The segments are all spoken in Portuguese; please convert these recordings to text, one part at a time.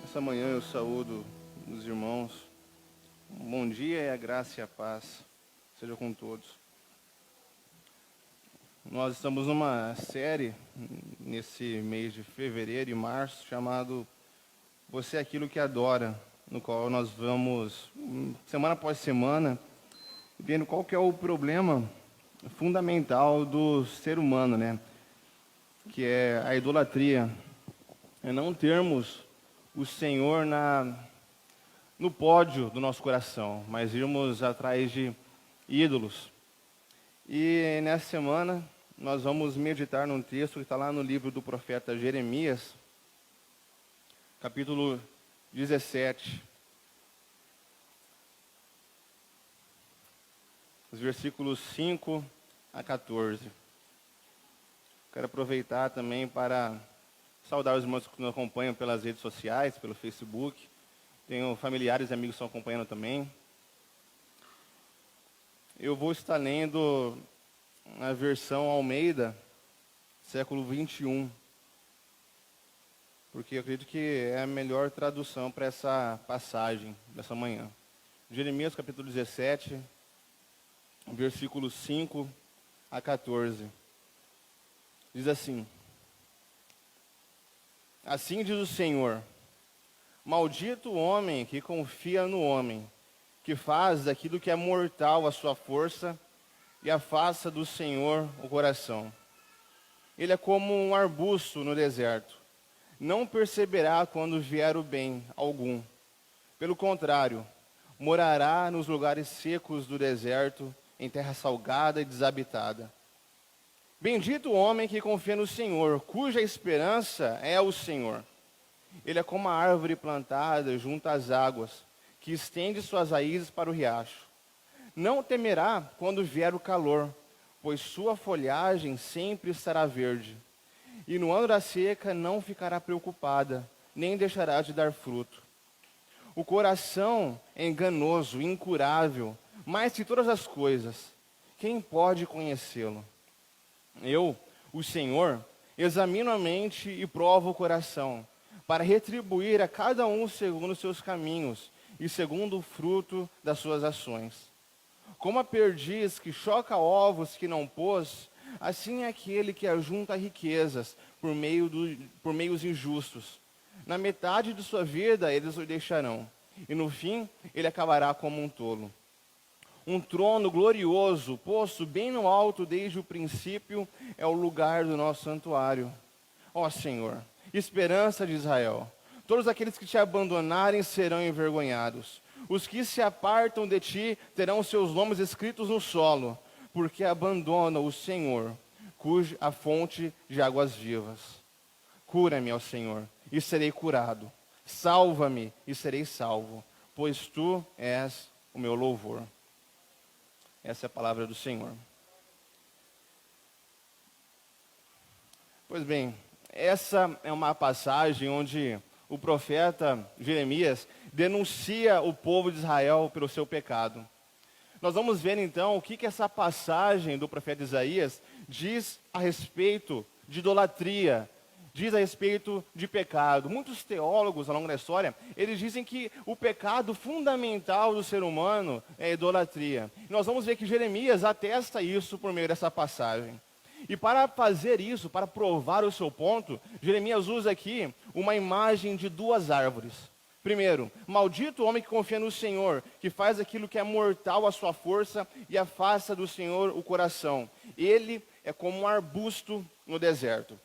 Essa manhã eu saúdo os irmãos. Um bom dia e a graça e a paz seja com todos. Nós estamos numa série nesse mês de fevereiro e março chamado Você é Aquilo que Adora, no qual nós vamos, semana após semana, vendo qual que é o problema fundamental do ser humano, né? Que é a idolatria. É não termos o Senhor no pódio do nosso coração, mas irmos atrás de ídolos. E nessa semana nós vamos meditar num texto que está lá no livro do profeta Jeremias, capítulo 17, os versículos 5 a 14. Quero aproveitar também para saudar os irmãos que nos acompanham pelas redes sociais, pelo Facebook. Tenho familiares e amigos que estão acompanhando também. Eu vou estar lendo a versão Almeida, século 21, porque eu acredito que é a melhor tradução para essa passagem dessa manhã. Jeremias capítulo 17, versículos 5 a 14. Diz assim: Assim diz o Senhor: Maldito o homem que confia no homem, que faz daquilo que é mortal a sua força e afasta do Senhor o coração. Ele é como um arbusto no deserto. Não perceberá quando vier o bem algum. Pelo contrário, morará nos lugares secos do deserto, em terra salgada e desabitada. Bendito o homem que confia no Senhor, cuja esperança é o Senhor. Ele é como a árvore plantada junto às águas, que estende suas raízes para o riacho. Não temerá quando vier o calor, pois sua folhagem sempre estará verde. E no ano da seca não ficará preocupada, nem deixará de dar fruto. O coração é enganoso, incurável, mais que todas as coisas. Quem pode conhecê-lo? Eu, o Senhor, examino a mente e provo o coração, para retribuir a cada um segundo os seus caminhos e segundo o fruto das suas ações. Como a perdiz que choca ovos que não pôs, assim é aquele que ajunta riquezas por meios injustos. Na metade de sua vida eles o deixarão, e no fim ele acabará como um tolo. Um trono glorioso, posto bem no alto desde o princípio, é o lugar do nosso santuário. Ó Senhor, esperança de Israel, todos aqueles que te abandonarem serão envergonhados. Os que se apartam de ti terão seus nomes escritos no solo, porque abandonam o Senhor, cuja a fonte de águas vivas. Cura-me, ó Senhor, e serei curado. Salva-me e serei salvo, pois tu és o meu louvor. Essa é a palavra do Senhor. Pois bem, essa é uma passagem onde o profeta Jeremias denuncia o povo de Israel pelo seu pecado. Nós vamos ver então o que essa passagem do profeta Isaías diz a respeito de idolatria, diz a respeito de pecado. Muitos teólogos ao longo da história, eles dizem que o pecado fundamental do ser humano é a idolatria. E nós vamos ver que Jeremias atesta isso por meio dessa passagem. E para fazer isso, para provar o seu ponto, Jeremias usa aqui uma imagem de duas árvores. Primeiro, maldito o homem que confia no Senhor, que faz aquilo que é mortal à sua força e afasta do Senhor o coração. Ele é como um arbusto no deserto.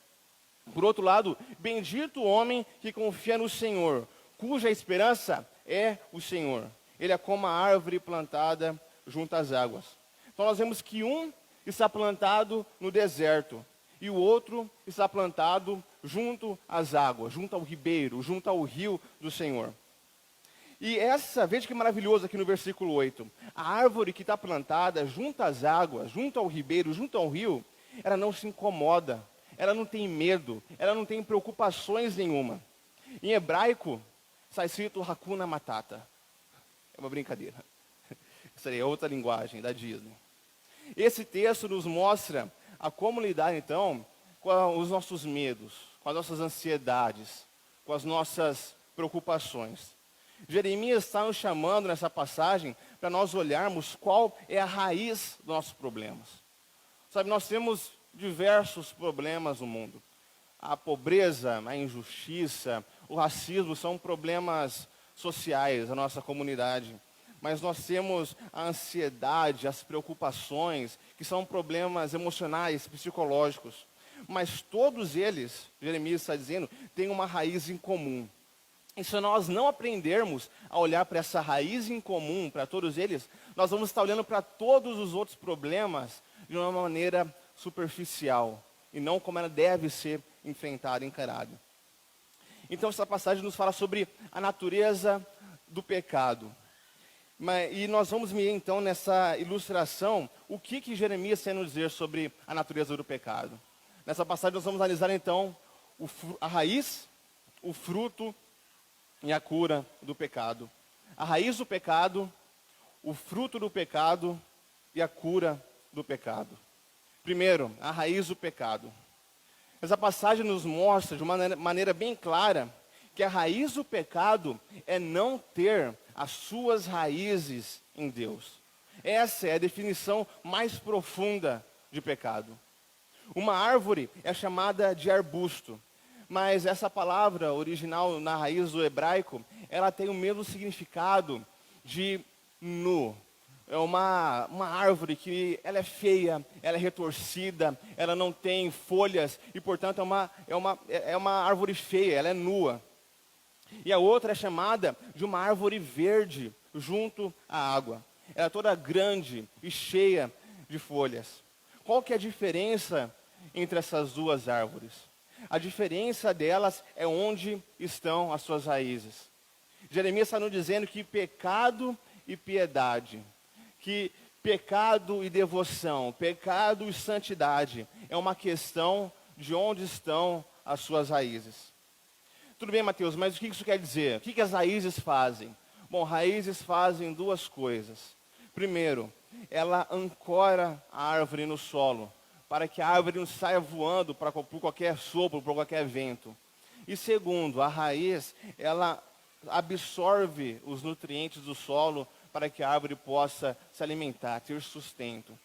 Por outro lado, bendito o homem que confia no Senhor, cuja esperança é o Senhor. Ele é como a árvore plantada junto às águas. Então nós vemos que um está plantado no deserto e o outro está plantado junto às águas, junto ao ribeiro, junto ao rio do Senhor. E veja que maravilhoso aqui no versículo 8. A árvore que está plantada junto às águas, junto ao ribeiro, junto ao rio, ela não se incomoda, ela não tem medo, ela não tem preocupações nenhuma. Em hebraico, está escrito Hakuna Matata. É uma brincadeira. Isso aí é outra linguagem da Disney. Esse texto nos mostra a como lidar, então, com os nossos medos, com as nossas ansiedades, com as nossas preocupações. Jeremias está nos chamando nessa passagem para nós olharmos qual é a raiz dos nossos problemas. Sabe, nós temos diversos problemas no mundo. A pobreza, a injustiça, o racismo são problemas sociais da nossa comunidade. Mas nós temos a ansiedade, as preocupações, que são problemas emocionais, psicológicos. Mas todos eles, Jeremias está dizendo, têm uma raiz em comum. E se nós não aprendermos a olhar para essa raiz em comum, para todos eles, nós vamos estar olhando para todos os outros problemas de uma maneira superficial, e não como ela deve ser enfrentada, encarada. Então essa passagem nos fala sobre a natureza do pecado. E nós vamos ver então nessa ilustração o que Jeremias tem a nos dizer sobre a natureza do pecado. Nessa passagem nós vamos analisar então a raiz, o fruto e a cura do pecado. A raiz do pecado, o fruto do pecado e a cura do pecado. Primeiro, a raiz do pecado. Essa passagem nos mostra de uma maneira bem clara que a raiz do pecado é não ter as suas raízes em Deus. Essa é a definição mais profunda de pecado. Uma árvore é chamada de arbusto, mas essa palavra original na raiz do hebraico, ela tem o mesmo significado de nu. É uma árvore que ela é feia, ela é retorcida, ela não tem folhas e, portanto, é uma árvore feia, ela é nua. E a outra é chamada de uma árvore verde junto à água. Ela é toda grande e cheia de folhas. Qual que é a diferença entre essas duas árvores? A diferença delas é onde estão as suas raízes. Jeremias está nos dizendo que pecado e piedade, que pecado e devoção, pecado e santidade é uma questão de onde estão as suas raízes. Tudo bem, Mateus, mas o que isso quer dizer? O que as raízes fazem? Bom, raízes fazem duas coisas. Primeiro, ela ancora a árvore no solo, para que a árvore não saia voando por qualquer sopro, por qualquer vento. E segundo, a raiz, ela absorve os nutrientes do solo para que a árvore possa se alimentar, ter sustento.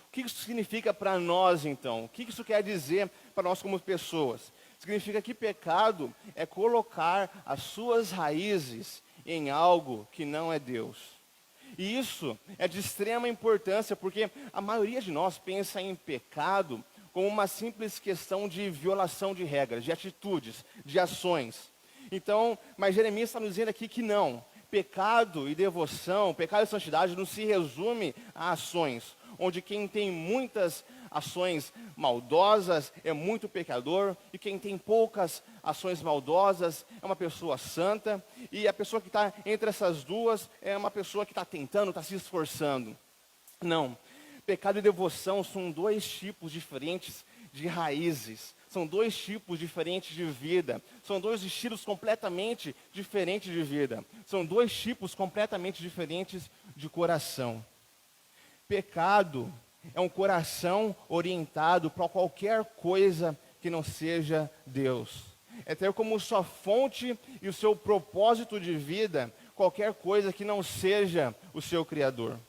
O que isso significa para nós, então? O que isso quer dizer para nós como pessoas? Significa que pecado é colocar as suas raízes em algo que não é Deus. E isso é de extrema importância, porque a maioria de nós pensa em pecado como uma simples questão de violação de regras, de atitudes, de ações. Então, mas Jeremias está nos dizendo aqui que não. Pecado e devoção, pecado e santidade não se resume a ações, onde quem tem muitas ações maldosas é muito pecador, e quem tem poucas ações maldosas é uma pessoa santa, e a pessoa que está entre essas duas é uma pessoa que está tentando, está se esforçando. Não, pecado e devoção são dois tipos diferentes de raízes, são dois tipos diferentes de vida, são dois estilos completamente diferentes de vida, são dois tipos completamente diferentes de coração. Pecado é um coração orientado para qualquer coisa que não seja Deus. É ter como sua fonte e o seu propósito de vida qualquer coisa que não seja o seu Criador.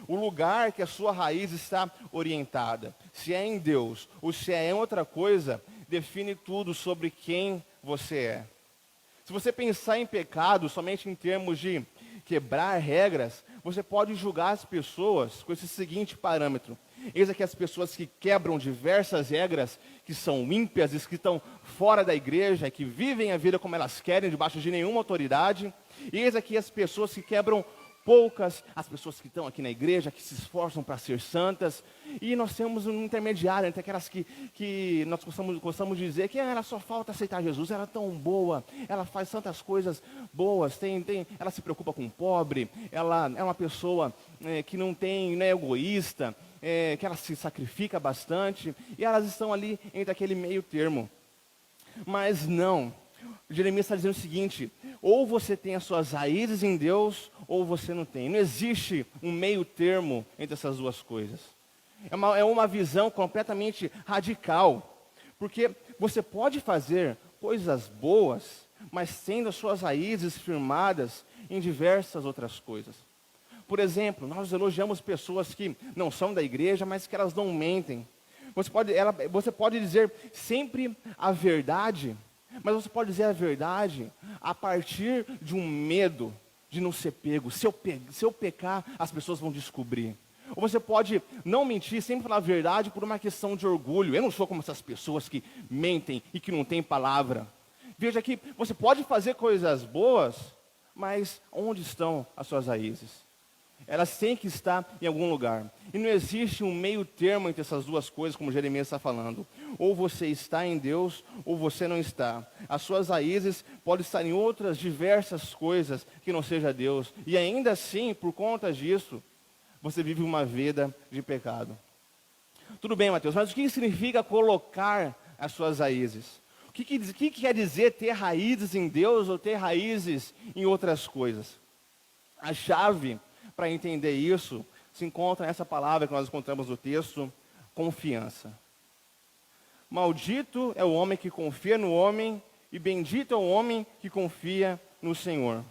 O lugar que a sua raiz está orientada, se é em Deus ou se é em outra coisa, define tudo sobre quem você é. Se você pensar em pecado somente em termos de quebrar regras, você pode julgar as pessoas com esse seguinte parâmetro. Eis aqui as pessoas que quebram diversas regras, que são ímpias, que estão fora da igreja, que vivem a vida como elas querem, debaixo de nenhuma autoridade. Eis aqui as pessoas que quebram poucas, as pessoas que estão aqui na igreja, que se esforçam para ser santas. E nós temos um intermediário entre aquelas que nós gostamos de dizer que ela só falta aceitar Jesus, ela é tão boa, ela faz tantas coisas boas, ela se preocupa com o pobre, ela é uma pessoa que não é egoísta, que ela se sacrifica bastante, e elas estão ali entre aquele meio termo. Mas não, Jeremias está dizendo o seguinte: ou você tem as suas raízes em Deus, ou você não tem. Não existe um meio termo entre essas duas coisas. É uma visão completamente radical. Porque você pode fazer coisas boas, mas tendo as suas raízes firmadas em diversas outras coisas. Por exemplo, nós elogiamos pessoas que não são da igreja, mas que elas não mentem. Você pode dizer sempre a verdade, mas você pode dizer a verdade a partir de um medo de não ser pego. Se eu pecar, as pessoas vão descobrir. Ou você pode não mentir, sempre falar a verdade por uma questão de orgulho. Eu não sou como essas pessoas que mentem e que não têm palavra. Veja que você pode fazer coisas boas, mas onde estão as suas raízes? Elas têm que estar em algum lugar. E não existe um meio termo entre essas duas coisas, como Jeremias está falando. Ou você está em Deus, ou você não está. As suas raízes podem estar em outras diversas coisas que não seja Deus. E ainda assim, por conta disso, você vive uma vida de pecado. Tudo bem, Mateus, mas o que significa colocar as suas raízes? O que quer dizer ter raízes em Deus ou ter raízes em outras coisas? A chave para entender isso se encontra nessa palavra que nós encontramos no texto, confiança. Maldito é o homem que confia no homem, e bendito é o homem que confia no Senhor.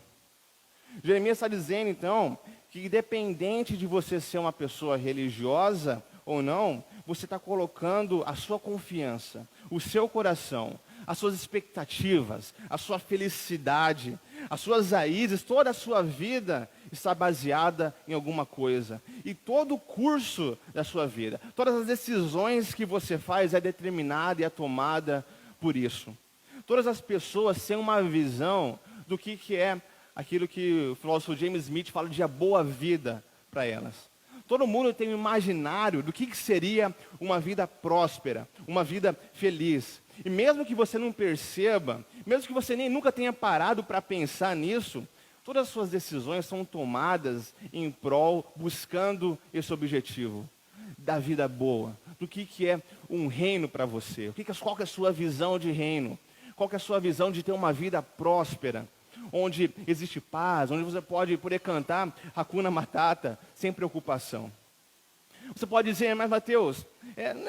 Jeremias está dizendo, então, que independente de você ser uma pessoa religiosa ou não, você está colocando a sua confiança, o seu coração, as suas expectativas, a sua felicidade, as suas raízes, toda a sua vida está baseada em alguma coisa. E todo o curso da sua vida, todas as decisões que você faz é determinada e é tomada por isso. Todas as pessoas têm uma visão do que é aquilo que o filósofo James Smith fala de a boa vida para elas. Todo mundo tem um imaginário do que seria uma vida próspera, uma vida feliz. E mesmo que você não perceba, mesmo que você nem nunca tenha parado para pensar nisso, todas as suas decisões são tomadas em prol, buscando esse objetivo da vida boa, do que é um reino para você, qual que é a sua visão de reino, qual que é a sua visão de ter uma vida próspera, onde existe paz, onde você pode poder cantar Hakuna Matata sem preocupação. Você pode dizer, mas Mateus,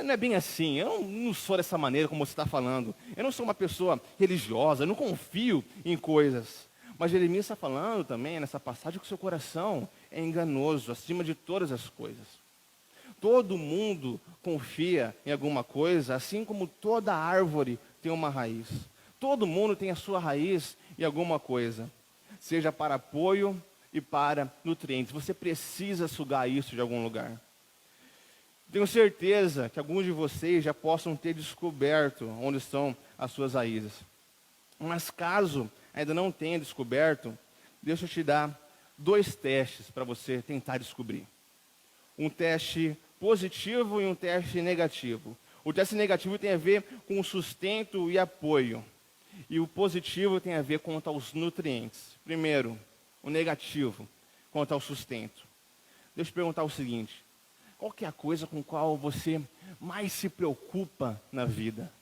não é bem assim, eu não sou dessa maneira como você está falando, eu não sou uma pessoa religiosa, eu não confio em coisas. Mas Jeremias está falando também nessa passagem que o seu coração é enganoso, acima de todas as coisas. Todo mundo confia em alguma coisa, assim como toda árvore tem uma raiz. Todo mundo tem a sua raiz em alguma coisa, seja para apoio e para nutrientes. Você precisa sugar isso de algum lugar. Tenho certeza que alguns de vocês já possam ter descoberto onde estão as suas raízes. Mas caso ainda não tenha descoberto, deixa eu te dar 2 testes para você tentar descobrir. Um teste positivo e um teste negativo. O teste negativo tem a ver com o sustento e apoio. E o positivo tem a ver quanto aos nutrientes. Primeiro, o negativo, quanto ao sustento. Deixa eu te perguntar o seguinte: qual que é a coisa com a qual você mais se preocupa na vida?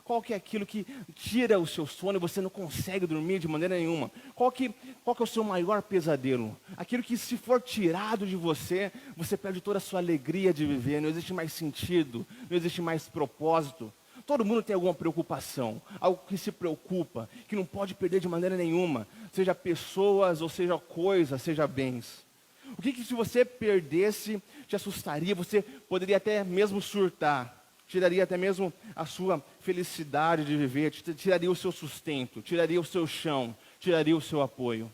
Qual que é aquilo que tira o seu sono e você não consegue dormir de maneira nenhuma? Qual que é o seu maior pesadelo? Aquilo que, se for tirado de você, você perde toda a sua alegria de viver, não existe mais sentido, não existe mais propósito. Todo mundo tem alguma preocupação, algo que se preocupa, que não pode perder de maneira nenhuma, seja pessoas, ou seja coisas, seja bens. O que se você perdesse te assustaria, você poderia até mesmo surtar, tiraria até mesmo a sua felicidade de viver, tiraria o seu sustento, tiraria o seu chão, tiraria o seu apoio.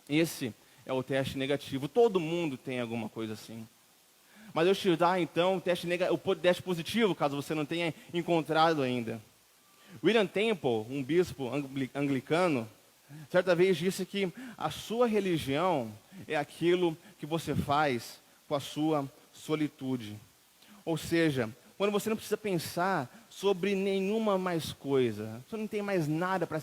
Esse é o teste negativo, todo mundo tem alguma coisa assim. Mas eu te dar então o teste positivo, caso você não tenha encontrado ainda. William Temple, um bispo anglicano, certa vez disse que a sua religião é aquilo que você faz com a sua solitude. Ou seja, quando você não precisa pensar sobre nenhuma mais coisa, você não tem mais nada para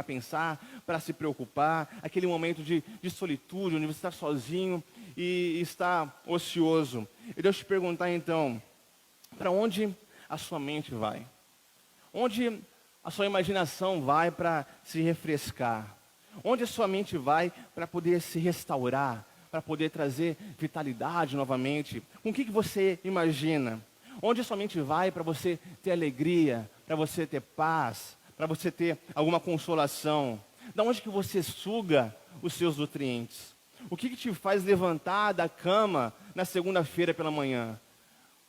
pensar, para se preocupar, aquele momento de solitude, onde você está sozinho e está ocioso. E deixa eu te perguntar então, para onde a sua mente vai? Onde a sua imaginação vai para se refrescar? Onde a sua mente vai para poder se restaurar, para poder trazer vitalidade novamente? Com o que você imagina? Onde a sua mente vai para você ter alegria, para você ter paz, para você ter alguma consolação? Da onde que você suga os seus nutrientes? O que te faz levantar da cama na segunda-feira pela manhã?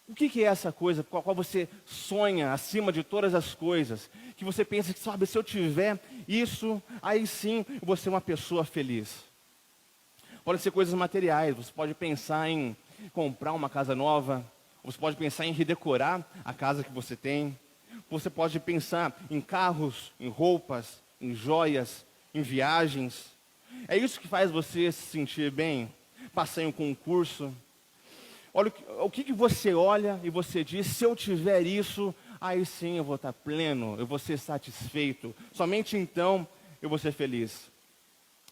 O que é essa coisa com a qual você sonha acima de todas as coisas? Que você pensa que, sabe, se eu tiver isso, aí sim eu vou ser uma pessoa feliz. Pode ser coisas materiais, você pode pensar em comprar uma casa nova, você pode pensar em redecorar a casa que você tem, você pode pensar em carros, em roupas, em joias, em viagens. É isso que faz você se sentir bem? Passar em um concurso? Olha, o que você olha e você diz, se eu tiver isso, aí sim eu vou estar pleno, eu vou ser satisfeito. Somente então eu vou ser feliz.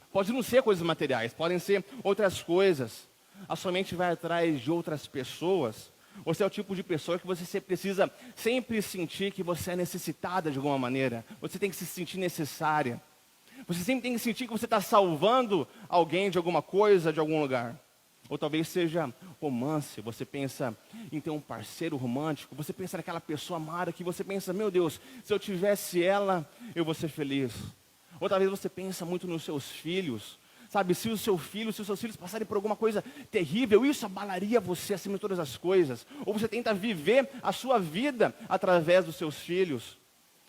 Pode não ser coisas materiais, podem ser outras coisas. A sua mente vai atrás de outras pessoas. Você é o tipo de pessoa que você precisa sempre sentir que você é necessitada de alguma maneira. Você tem que se sentir necessária. Você sempre tem que sentir que você está salvando alguém de alguma coisa, de algum lugar. Ou talvez seja romance, você pensa em ter um parceiro romântico, você pensa naquela pessoa amada que você pensa, meu Deus, se eu tivesse ela, eu vou ser feliz. Ou talvez você pensa muito nos seus filhos, sabe, se os seus filhos passarem por alguma coisa terrível, isso abalaria você acima de todas as coisas. Ou você tenta viver a sua vida através dos seus filhos.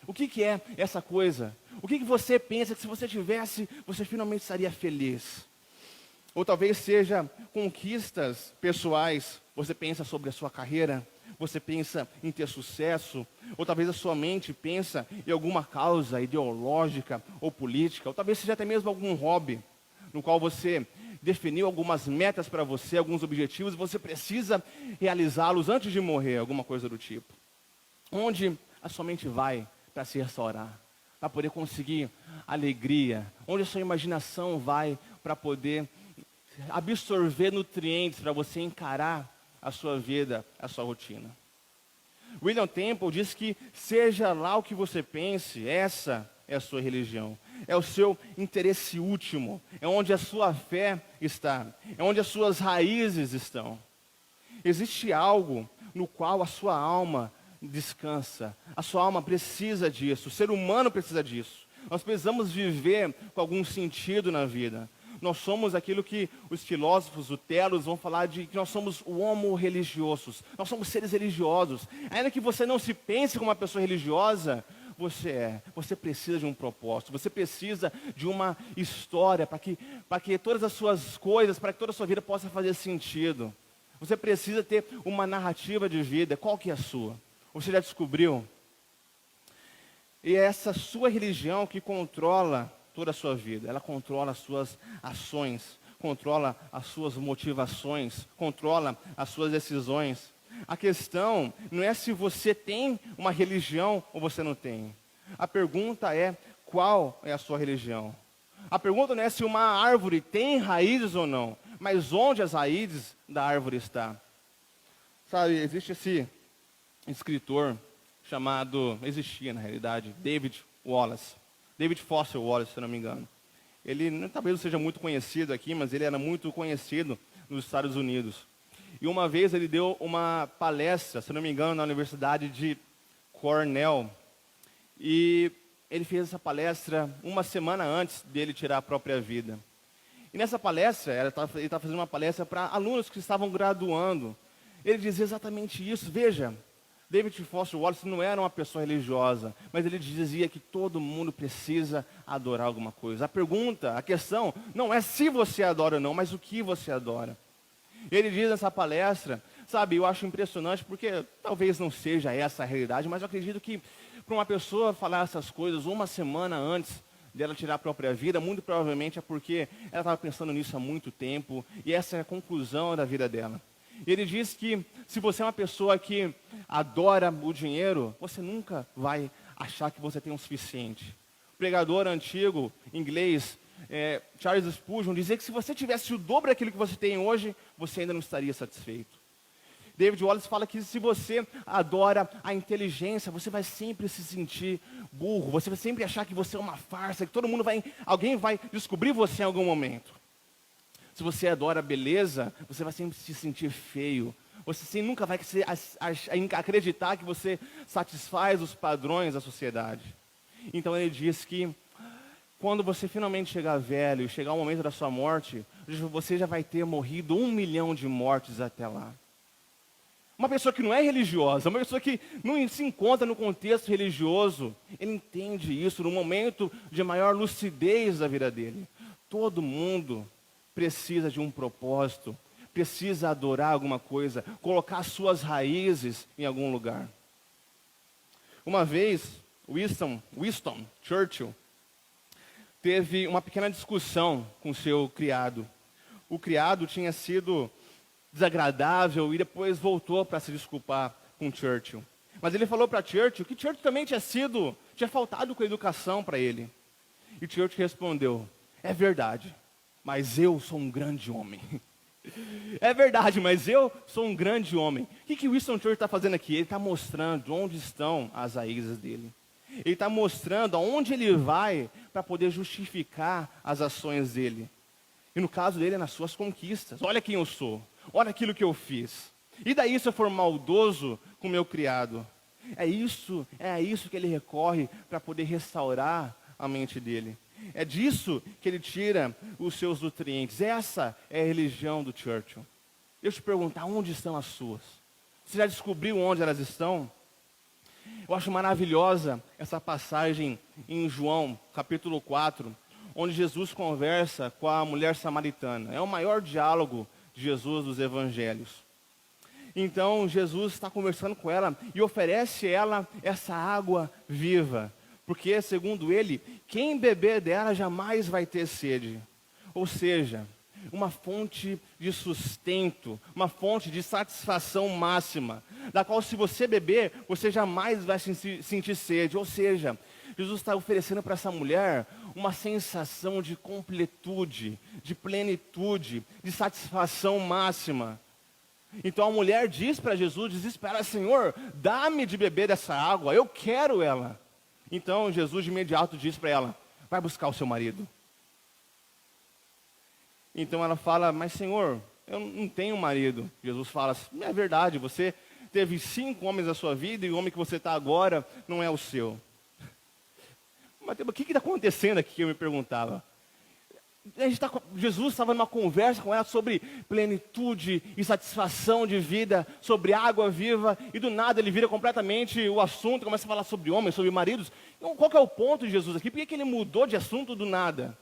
O que é essa coisa? O que você pensa que se você tivesse, você finalmente estaria feliz? Ou talvez seja conquistas pessoais. Você pensa sobre a sua carreira, você pensa em ter sucesso, ou talvez a sua mente pensa em alguma causa ideológica ou política, ou talvez seja até mesmo algum hobby, no qual você definiu algumas metas para você, alguns objetivos, e você precisa realizá-los antes de morrer, alguma coisa do tipo. Onde a sua mente vai para se restaurar, para poder conseguir alegria, onde a sua imaginação vai para poder absorver nutrientes para você encarar a sua vida, a sua rotina. William Temple diz que seja lá o que você pense, essa é a sua religião. É o seu interesse último, é onde a sua fé está, é onde as suas raízes estão. Existe algo no qual a sua alma descansa, a sua alma precisa disso, o ser humano precisa disso. Nós precisamos viver com algum sentido na vida. Nós somos aquilo que os filósofos, os telos, vão falar de que nós somos o homo religiosos. Nós somos seres religiosos. Ainda que você não se pense como uma pessoa religiosa, você precisa de um propósito, você precisa de uma história para que todas as suas coisas, para que toda a sua vida possa fazer sentido. Você precisa ter uma narrativa de vida. Qual que é a sua? Você já descobriu? E é essa sua religião que controla toda a sua vida. Ela controla as suas ações, controla as suas motivações, controla as suas decisões. A questão não é se você tem uma religião ou você não tem. A pergunta é, qual é a sua religião? A pergunta não é se uma árvore tem raízes ou não, mas onde as raízes da árvore estão. Sabe, existe esse escritor existia na realidade, David Foster Wallace, se não me engano. Ele talvez não seja muito conhecido aqui, mas ele era muito conhecido nos Estados Unidos. E uma vez ele deu uma palestra, se não me engano, na Universidade de Cornell. E ele fez essa palestra uma semana antes dele tirar a própria vida. E nessa palestra, ele estava fazendo uma palestra para alunos que estavam graduando. Ele dizia exatamente isso. Veja, David Foster Wallace não era uma pessoa religiosa, mas ele dizia que todo mundo precisa adorar alguma coisa. A questão, não é se você adora ou não, mas o que você adora. Ele diz nessa palestra, sabe, eu acho impressionante, porque talvez não seja essa a realidade, mas eu acredito que para uma pessoa falar essas coisas uma semana antes dela tirar a própria vida, muito provavelmente é porque ela estava pensando nisso há muito tempo, e essa é a conclusão da vida dela. Ele diz que se você é uma pessoa que adora o dinheiro, você nunca vai achar que você tem o suficiente. O pregador antigo, inglês, Charles Spurgeon, dizia que se você tivesse o dobro daquilo que você tem hoje, você ainda não estaria satisfeito. David Wallace fala que se você adora a inteligência, você vai sempre se sentir burro, você vai sempre achar que você é uma farsa, que alguém vai descobrir você em algum momento. Se você adora a beleza, você vai sempre se sentir feio. Você nunca vai acreditar que você satisfaz os padrões da sociedade. Então ele diz que quando você finalmente chegar velho, chegar o momento da sua morte, você já vai ter morrido 1 milhão de mortes até lá. Uma pessoa que não é religiosa, uma pessoa que não se encontra no contexto religioso, ele entende isso no momento de maior lucidez da vida dele. Todo mundo precisa de um propósito, precisa adorar alguma coisa, colocar suas raízes em algum lugar. Uma vez, Winston Churchill teve uma pequena discussão com seu criado. O criado tinha sido desagradável e depois voltou para se desculpar com Churchill. Mas ele falou para Churchill que Churchill também tinha faltado com a educação para ele. E Churchill respondeu: é verdade, mas eu sou um grande homem. É verdade, mas eu sou um grande homem. O que Winston Churchill está fazendo aqui? Ele está mostrando onde estão as raízes dele. Ele está mostrando aonde ele vai para poder justificar as ações dele. E no caso dele é nas suas conquistas. Olha quem eu sou. Olha aquilo que eu fiz. E daí se eu for maldoso com meu criado? É a isso que ele recorre para poder restaurar a mente dele. É disso que ele tira os seus nutrientes. Essa é a religião do Churchill. Deixa eu te perguntar, onde estão as suas? Você já descobriu onde elas estão? Eu acho maravilhosa essa passagem em João, capítulo 4, onde Jesus conversa com a mulher samaritana. É o maior diálogo de Jesus dos evangelhos. Então Jesus está conversando com ela e oferece a ela essa água viva. Porque, segundo ele, quem beber dela jamais vai ter sede. Ou seja, uma fonte de sustento, uma fonte de satisfação máxima, da qual se você beber, você jamais vai sentir sede. Ou seja, Jesus está oferecendo para essa mulher uma sensação de completude, de plenitude, de satisfação máxima. Então a mulher diz para Jesus, desesperada: Senhor, dá-me de beber dessa água, eu quero ela. Então Jesus de imediato diz para ela: vai buscar o seu marido. Então ela fala: mas Senhor, eu não tenho marido. Jesus fala: é verdade, você teve 5 homens na sua vida e o homem que você está agora não é o seu. Mas o que está acontecendo aqui, que eu me perguntava? Jesus estava numa conversa com ela sobre plenitude e satisfação de vida, sobre água viva, e do nada ele vira completamente o assunto, começa a falar sobre homens, sobre maridos. Então, qual que é o ponto de Jesus aqui? Por que ele mudou de assunto do nada?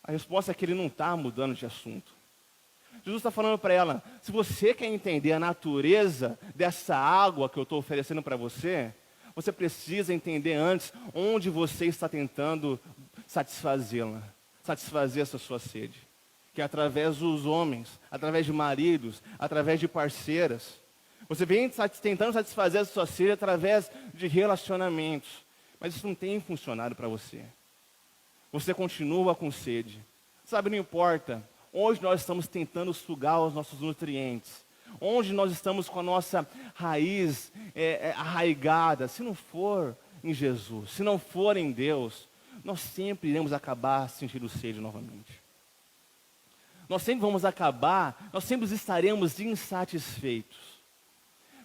A resposta é que ele não está mudando de assunto. Jesus está falando para ela: se você quer entender a natureza dessa água que eu estou oferecendo para você, você precisa entender antes onde você está tentando satisfazê-la, satisfazer essa sua sede. Que é através dos homens, através de maridos, através de parceiras. Você vem tentando satisfazer essa sua sede através de relacionamentos. Mas isso não tem funcionado para você. Você continua com sede. Sabe, não importa onde nós estamos tentando sugar os nossos nutrientes, onde nós estamos com a nossa raiz arraigada, se não for em Jesus, se não for em Deus, nós sempre iremos acabar sentindo sede novamente. Nós sempre estaremos insatisfeitos.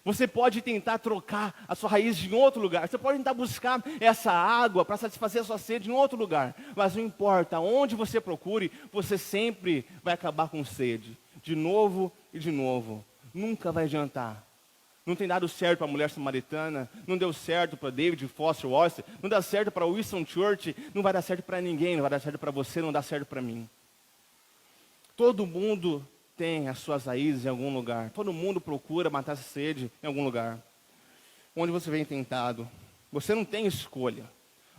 Você pode tentar trocar a sua raiz de outro lugar, você pode tentar buscar essa água para satisfazer a sua sede em outro lugar, mas não importa onde você procure, você sempre vai acabar com sede, de novo e de novo. Nunca vai adiantar. Não tem dado certo para a mulher samaritana, não deu certo para David Foster Wallace, não dá certo para Winston Churchill, não vai dar certo para ninguém, não vai dar certo para você, não dá certo para mim. Todo mundo tem as suas raízes em algum lugar, todo mundo procura matar essa sede em algum lugar. Onde você vem tentado, você não tem escolha.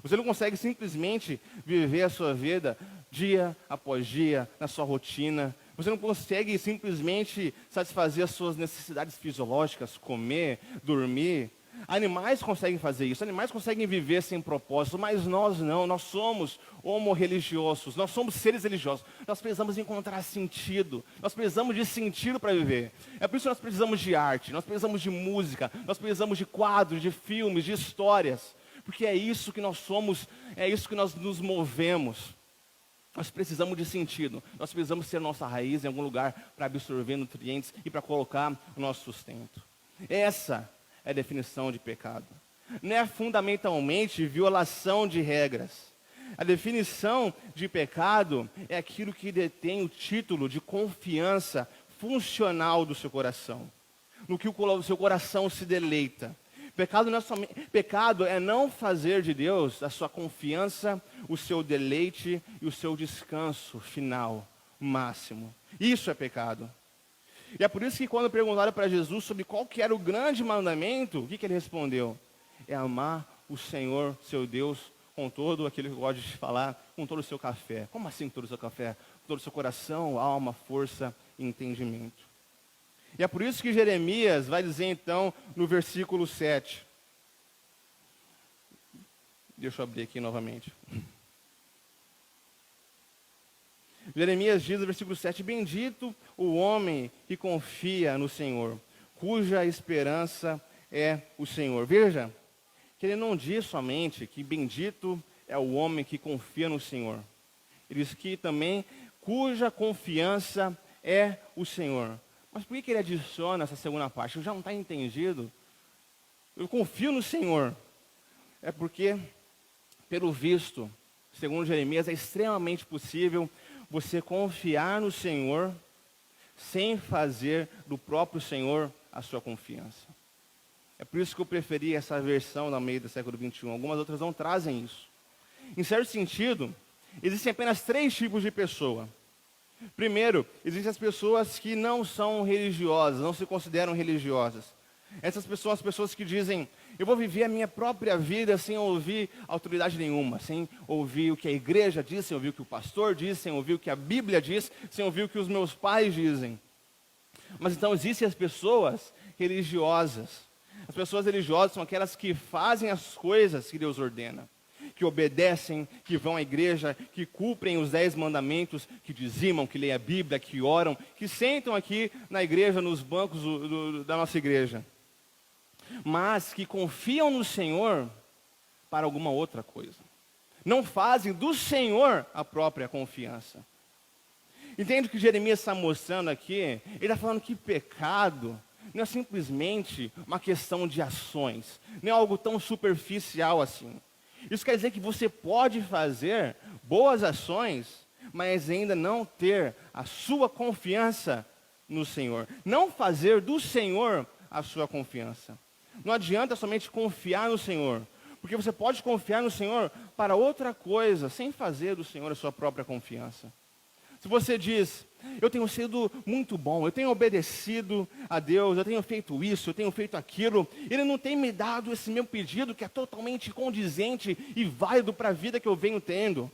Você não consegue simplesmente viver a sua vida dia após dia, na sua rotina. Você não consegue simplesmente satisfazer as suas necessidades fisiológicas, comer, dormir. Animais conseguem fazer isso, animais conseguem viver sem propósito, mas nós não, nós somos homo-religiosos, nós somos seres religiosos. Nós precisamos encontrar sentido, nós precisamos de sentido para viver. É por isso que nós precisamos de arte, nós precisamos de música, nós precisamos de quadros, de filmes, de histórias. Porque é isso que nós somos, é isso que nós nos movemos. Nós precisamos de sentido, nós precisamos ter nossa raiz em algum lugar para absorver nutrientes e para colocar o nosso sustento. Essa é a definição de pecado. não é fundamentalmente violação de regras. A definição de pecado é aquilo que detém o título de confiança funcional do seu coração, no que o seu coração se deleita. Pecado é não fazer de Deus a sua confiança, o seu deleite e o seu descanso final, máximo. Isso é pecado. E é por isso que quando perguntaram para Jesus sobre qual que era o grande mandamento, o que ele respondeu? É amar o Senhor, seu Deus, com todo aquilo que eu gosto de falar, com todo o seu café. Como assim com todo o seu café? Com todo o seu coração, alma, força e entendimento. E é por isso que Jeremias vai dizer então no versículo 7. Deixa eu abrir aqui novamente. Jeremias diz no versículo 7, bendito o homem que confia no Senhor, cuja esperança é o Senhor. Veja, que ele não diz somente que bendito é o homem que confia no Senhor. Ele diz que também cuja confiança é o Senhor. Mas por que ele adiciona essa segunda parte? Eu já não está entendido. Eu confio no Senhor. É porque, pelo visto, segundo Jeremias, é extremamente possível você confiar no Senhor sem fazer do próprio Senhor a sua confiança. É por isso que eu preferi essa versão da meio do século XXI. Algumas outras não trazem isso. Em certo sentido, existem apenas 3 tipos de pessoa. Primeiro, existem as pessoas que não são religiosas, não se consideram religiosas. Essas pessoas, as pessoas que dizem, eu vou viver a minha própria vida sem ouvir autoridade nenhuma, sem ouvir o que a igreja diz, sem ouvir o que o pastor diz, sem ouvir o que a Bíblia diz, sem ouvir o que os meus pais dizem. Mas então existem as pessoas religiosas. As pessoas religiosas são aquelas que fazem as coisas que Deus ordena, que obedecem, que vão à igreja, que cumprem os 10 mandamentos, que dizimam, que leem a Bíblia, que oram, que sentam aqui na igreja, nos bancos da nossa igreja. Mas que confiam no Senhor para alguma outra coisa. Não fazem do Senhor a própria confiança. Entende o que Jeremias está mostrando aqui? Ele está falando que pecado não é simplesmente uma questão de ações, não é algo tão superficial assim. Isso quer dizer que você pode fazer boas ações, mas ainda não ter a sua confiança no Senhor. Não fazer do Senhor a sua confiança. Não adianta somente confiar no Senhor, porque você pode confiar no Senhor para outra coisa, sem fazer do Senhor a sua própria confiança. Se você diz, eu tenho sido muito bom, eu tenho obedecido a Deus, eu tenho feito isso, eu tenho feito aquilo, Ele não tem me dado esse meu pedido que é totalmente condizente e válido para a vida que eu venho tendo.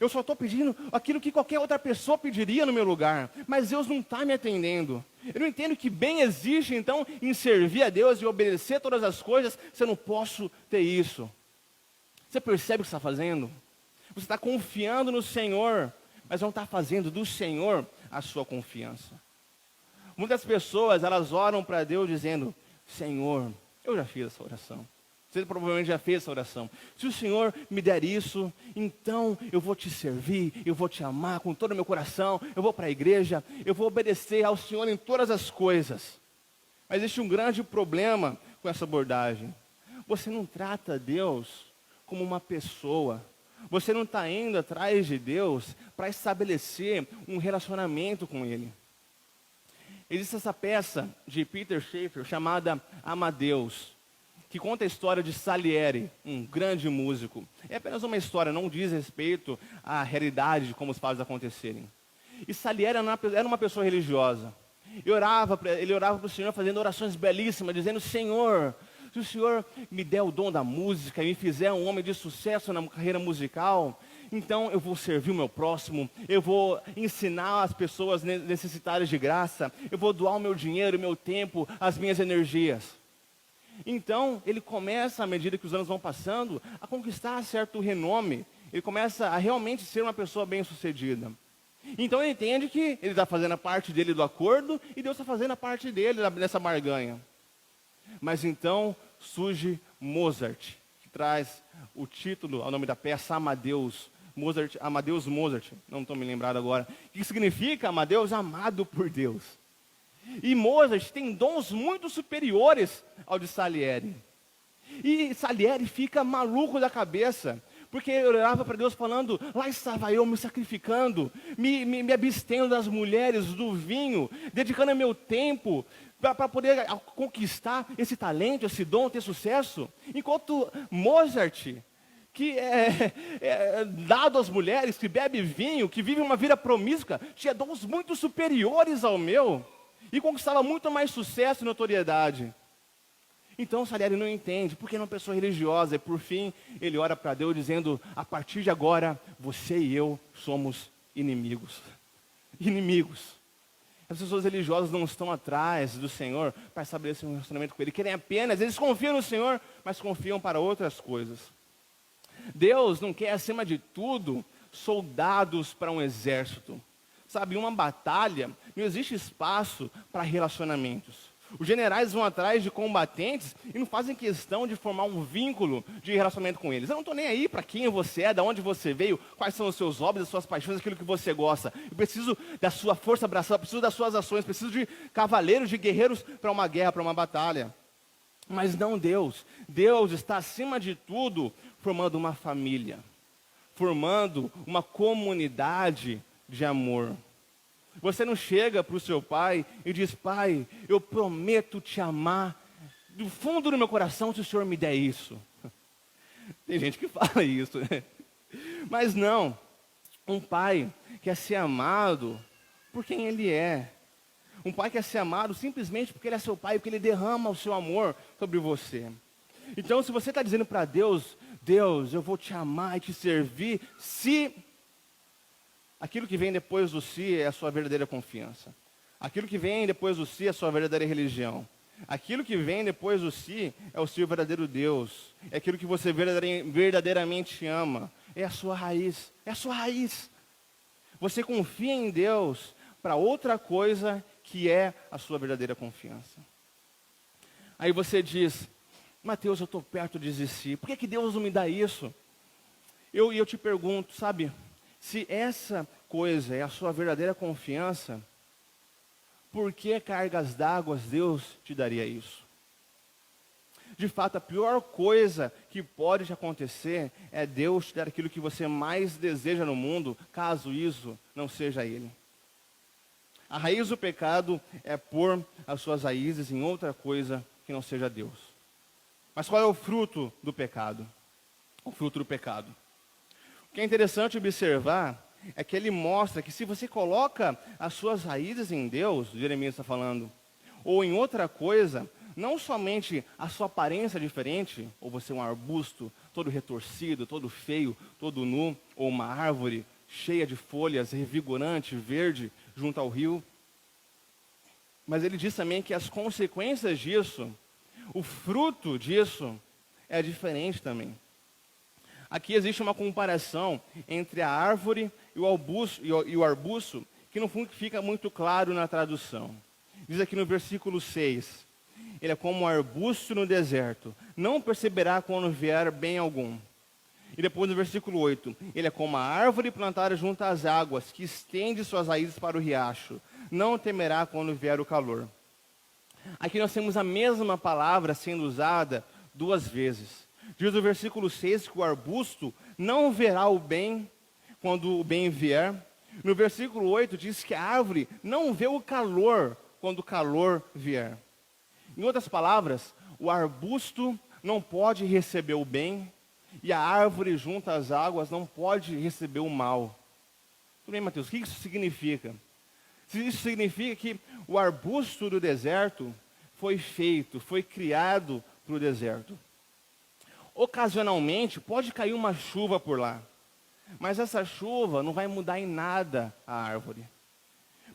Eu só estou pedindo aquilo que qualquer outra pessoa pediria no meu lugar, mas Deus não está me atendendo. Eu não entendo que bem existe então em servir a Deus e obedecer todas as coisas, se eu não posso ter isso. Você percebe o que está fazendo? Você está confiando no Senhor, mas não está fazendo do Senhor a sua confiança. Muitas pessoas, elas oram para Deus dizendo, Senhor, eu já fiz essa oração. Você provavelmente já fez essa oração. Se o Senhor me der isso, então eu vou te servir, eu vou te amar com todo o meu coração, eu vou para a igreja, eu vou obedecer ao Senhor em todas as coisas. Mas existe um grande problema com essa abordagem. Você não trata Deus como uma pessoa. Você não está indo atrás de Deus para estabelecer um relacionamento com Ele. Existe essa peça de Peter Schaeffer chamada Amadeus, que conta a história de Salieri, um grande músico. É apenas uma história, não diz respeito à realidade de como os fatos acontecerem. E Salieri era uma pessoa religiosa. Ele orava para o Senhor fazendo orações belíssimas, dizendo, Senhor, se o Senhor me der o dom da música e me fizer um homem de sucesso na carreira musical, então eu vou servir o meu próximo, eu vou ensinar as pessoas necessitadas de graça, eu vou doar o meu dinheiro, o meu tempo, as minhas energias. Então, ele começa, à medida que os anos vão passando, a conquistar certo renome. Ele começa a realmente ser uma pessoa bem-sucedida. Então, ele entende que ele está fazendo a parte dele do acordo e Deus está fazendo a parte dele nessa barganha. Mas então, surge Mozart, que traz o título, ao nome da peça, Amadeus Mozart, não estou me lembrado agora, que significa Amadeus, amado por Deus. E Mozart tem dons muito superiores ao de Salieri. E Salieri fica maluco da cabeça, porque eu orava para Deus falando, lá estava eu me sacrificando, me abstendo das mulheres, do vinho, dedicando meu tempo para poder conquistar esse talento, esse dom, ter sucesso. Enquanto Mozart, que é dado às mulheres, que bebe vinho, que vive uma vida promíscua, tinha dons muito superiores ao meu, e conquistava muito mais sucesso e notoriedade. Então Salieri não entende, porque ele é uma pessoa religiosa, e por fim ele ora para Deus dizendo, a partir de agora, você e eu somos inimigos. Inimigos. As pessoas religiosas não estão atrás do Senhor para estabelecer um relacionamento com Ele, querem apenas, eles confiam no Senhor, mas confiam para outras coisas. Deus não quer, acima de tudo, soldados para um exército. Sabe, em uma batalha, não existe espaço para relacionamentos. Os generais vão atrás de combatentes e não fazem questão de formar um vínculo de relacionamento com eles. Eu não estou nem aí para quem você é, de onde você veio, quais são os seus hobbies, as suas paixões, aquilo que você gosta. Eu preciso da sua força abraçada, preciso das suas ações, preciso de cavaleiros, de guerreiros para uma guerra, para uma batalha. Mas não Deus. Deus está acima de tudo formando uma família, formando uma comunidade de amor. Você não chega para o seu pai e diz, pai, eu prometo te amar do fundo do meu coração se o Senhor me der isso. Tem gente que fala isso, né? Mas não, um pai quer ser amado por quem ele é. Um pai quer ser amado simplesmente porque ele é seu pai, porque ele derrama o seu amor sobre você. Então, se você está dizendo para Deus, Deus, eu vou te amar e te servir, se aquilo que vem depois do si é a sua verdadeira confiança. Aquilo que vem depois do si é a sua verdadeira religião. Aquilo que vem depois do si é o seu verdadeiro Deus. É aquilo que você verdadeiramente ama. É a sua raiz. É a sua raiz. Você confia em Deus para outra coisa que é a sua verdadeira confiança. Aí você diz, Mateus, eu estou perto de desistir. Por que Deus não me dá isso? Eu te pergunto, sabe, se essa coisa é a sua verdadeira confiança, por que cargas d'água Deus te daria isso? De fato, a pior coisa que pode te acontecer é Deus te dar aquilo que você mais deseja no mundo, caso isso não seja Ele. A raiz do pecado é pôr as suas raízes em outra coisa que não seja Deus. Mas qual é o fruto do pecado? O fruto do pecado. O que é interessante observar é que ele mostra que se você coloca as suas raízes em Deus, Jeremias está falando, ou em outra coisa, não somente a sua aparência é diferente, ou você é um arbusto todo retorcido, todo feio, todo nu, ou uma árvore cheia de folhas, revigorante, verde, junto ao rio. Mas ele diz também que as consequências disso, o fruto disso, é diferente também. Aqui existe uma comparação entre a árvore e o arbusto, que não fica muito claro na tradução. Diz aqui no versículo 6, ele é como um arbusto no deserto, não perceberá quando vier bem algum. E depois no versículo 8, ele é como a árvore plantada junto às águas, que estende suas raízes para o riacho, não temerá quando vier o calor. Aqui nós temos a mesma palavra sendo usada duas vezes. Diz no versículo 6 que o arbusto não verá o bem quando o bem vier. No versículo 8 diz que a árvore não vê o calor quando o calor vier. Em outras palavras, o arbusto não pode receber o bem e a árvore junto às águas não pode receber o mal. Tudo bem, Mateus, o que isso significa? Isso significa que o arbusto do deserto foi feito, foi criado para o deserto. Ocasionalmente pode cair uma chuva por lá, mas essa chuva não vai mudar em nada a árvore,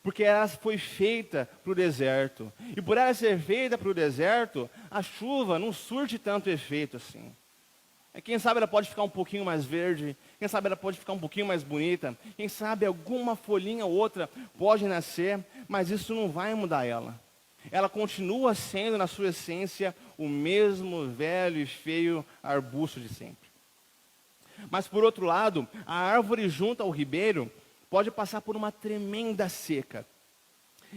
porque ela foi feita para o deserto, e por ela ser feita para o deserto, a chuva não surte tanto efeito assim. Quem sabe ela pode ficar um pouquinho mais verde, quem sabe ela pode ficar um pouquinho mais bonita, quem sabe alguma folhinha ou outra pode nascer, mas isso não vai mudar ela. Ela continua sendo, na sua essência, o mesmo velho e feio arbusto de sempre. Mas, por outro lado, a árvore junto ao ribeiro pode passar por uma tremenda seca.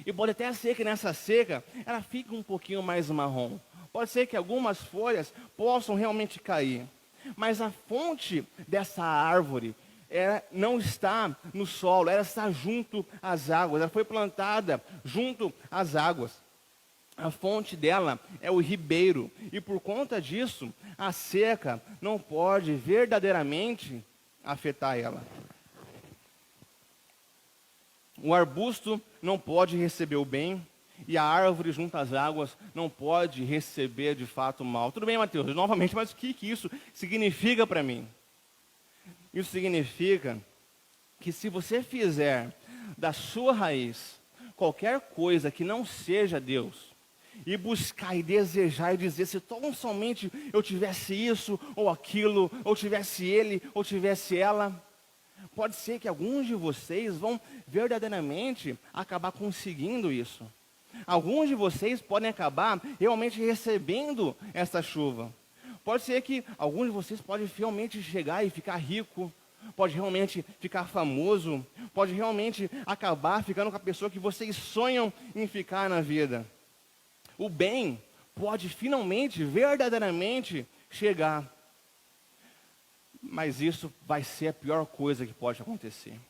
E pode até ser que nessa seca, ela fique um pouquinho mais marrom. Pode ser que algumas folhas possam realmente cair, mas a fonte dessa árvore não está no solo, ela está junto às águas, ela foi plantada junto às águas. A fonte dela é o ribeiro, e por conta disso, a seca não pode verdadeiramente afetar ela. O arbusto não pode receber o bem, e a árvore junto às águas não pode receber de fato o mal. Tudo bem, Mateus, novamente, mas o que isso significa para mim? Isso significa que se você fizer da sua raiz qualquer coisa que não seja Deus, e buscar e desejar e dizer, se tão somente eu tivesse isso ou aquilo, ou tivesse ele, ou tivesse ela, pode ser que alguns de vocês vão verdadeiramente acabar conseguindo isso. Alguns de vocês podem acabar realmente recebendo essa chuva. Pode ser que alguns de vocês podem realmente chegar e ficar rico, pode realmente ficar famoso, pode realmente acabar ficando com a pessoa que vocês sonham em ficar na vida. O bem pode finalmente, verdadeiramente chegar. Mas isso vai ser a pior coisa que pode acontecer.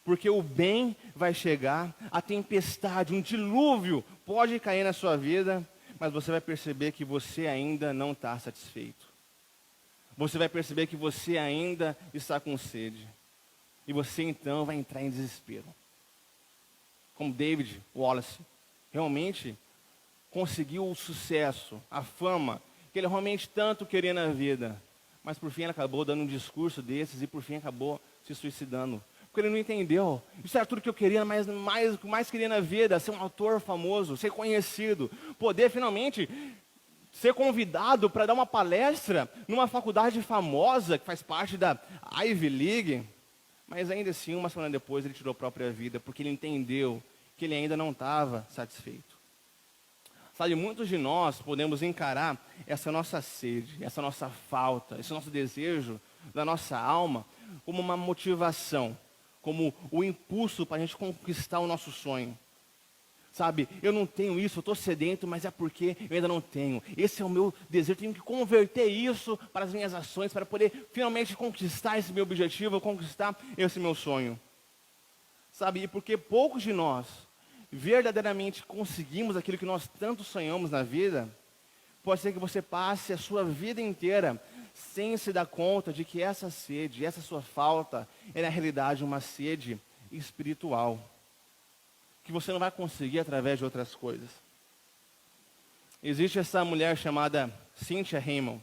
Porque o bem vai chegar, a tempestade, um dilúvio pode cair na sua vida, mas você vai perceber que você ainda não está satisfeito. Você vai perceber que você ainda está com sede. E você então vai entrar em desespero. Como David Wallace realmente conseguiu o sucesso, a fama, que ele realmente tanto queria na vida. Mas por fim ele acabou dando um discurso desses e por fim acabou se suicidando. Porque ele não entendeu. Isso era tudo que eu queria, mas o que mais queria na vida, ser um autor famoso, ser conhecido, poder finalmente ser convidado para dar uma palestra numa faculdade famosa, que faz parte da Ivy League. Mas ainda assim, uma semana depois, ele tirou a própria vida, porque ele entendeu que ele ainda não estava satisfeito. Sabe, muitos de nós podemos encarar essa nossa sede, essa nossa falta, esse nosso desejo da nossa alma como uma motivação, como o impulso para a gente conquistar o nosso sonho. Sabe, eu não tenho isso, eu estou sedento, mas é porque eu ainda não tenho. Esse é o meu desejo, eu tenho que converter isso para as minhas ações, para poder finalmente conquistar esse meu objetivo, conquistar esse meu sonho. Sabe, e porque poucos de nós verdadeiramente conseguimos aquilo que nós tanto sonhamos na vida, pode ser que você passe a sua vida inteira sem se dar conta de que essa sede, essa sua falta, é na realidade uma sede espiritual, que você não vai conseguir através de outras coisas. Existe essa mulher chamada Cynthia Raymond,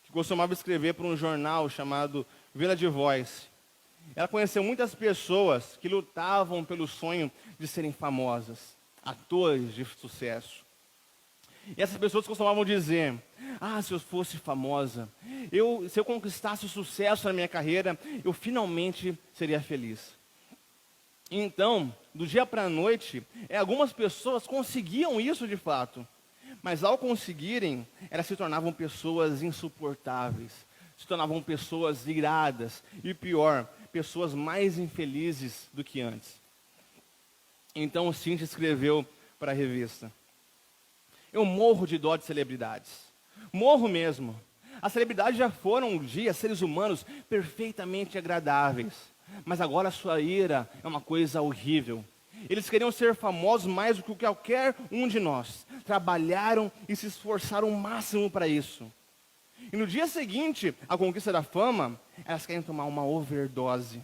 que costumava escrever para um jornal chamado Village Voice. Ela conheceu muitas pessoas que lutavam pelo sonho de serem famosas, atores de sucesso. E essas pessoas costumavam dizer, se eu fosse famosa, se eu conquistasse o sucesso na minha carreira, eu finalmente seria feliz. Então, do dia para a noite, algumas pessoas conseguiam isso de fato. Mas ao conseguirem, elas se tornavam pessoas insuportáveis, se tornavam pessoas iradas e pior, pessoas mais infelizes do que antes. Então o Cynthia escreveu para a revista: eu morro de dó de celebridades, morro mesmo. As celebridades já foram um dia seres humanos perfeitamente agradáveis, mas agora a sua ira é uma coisa horrível. Eles queriam ser famosos mais do que qualquer um de nós, trabalharam e se esforçaram o máximo para isso. E no dia seguinte, à conquista da fama, elas querem tomar uma overdose.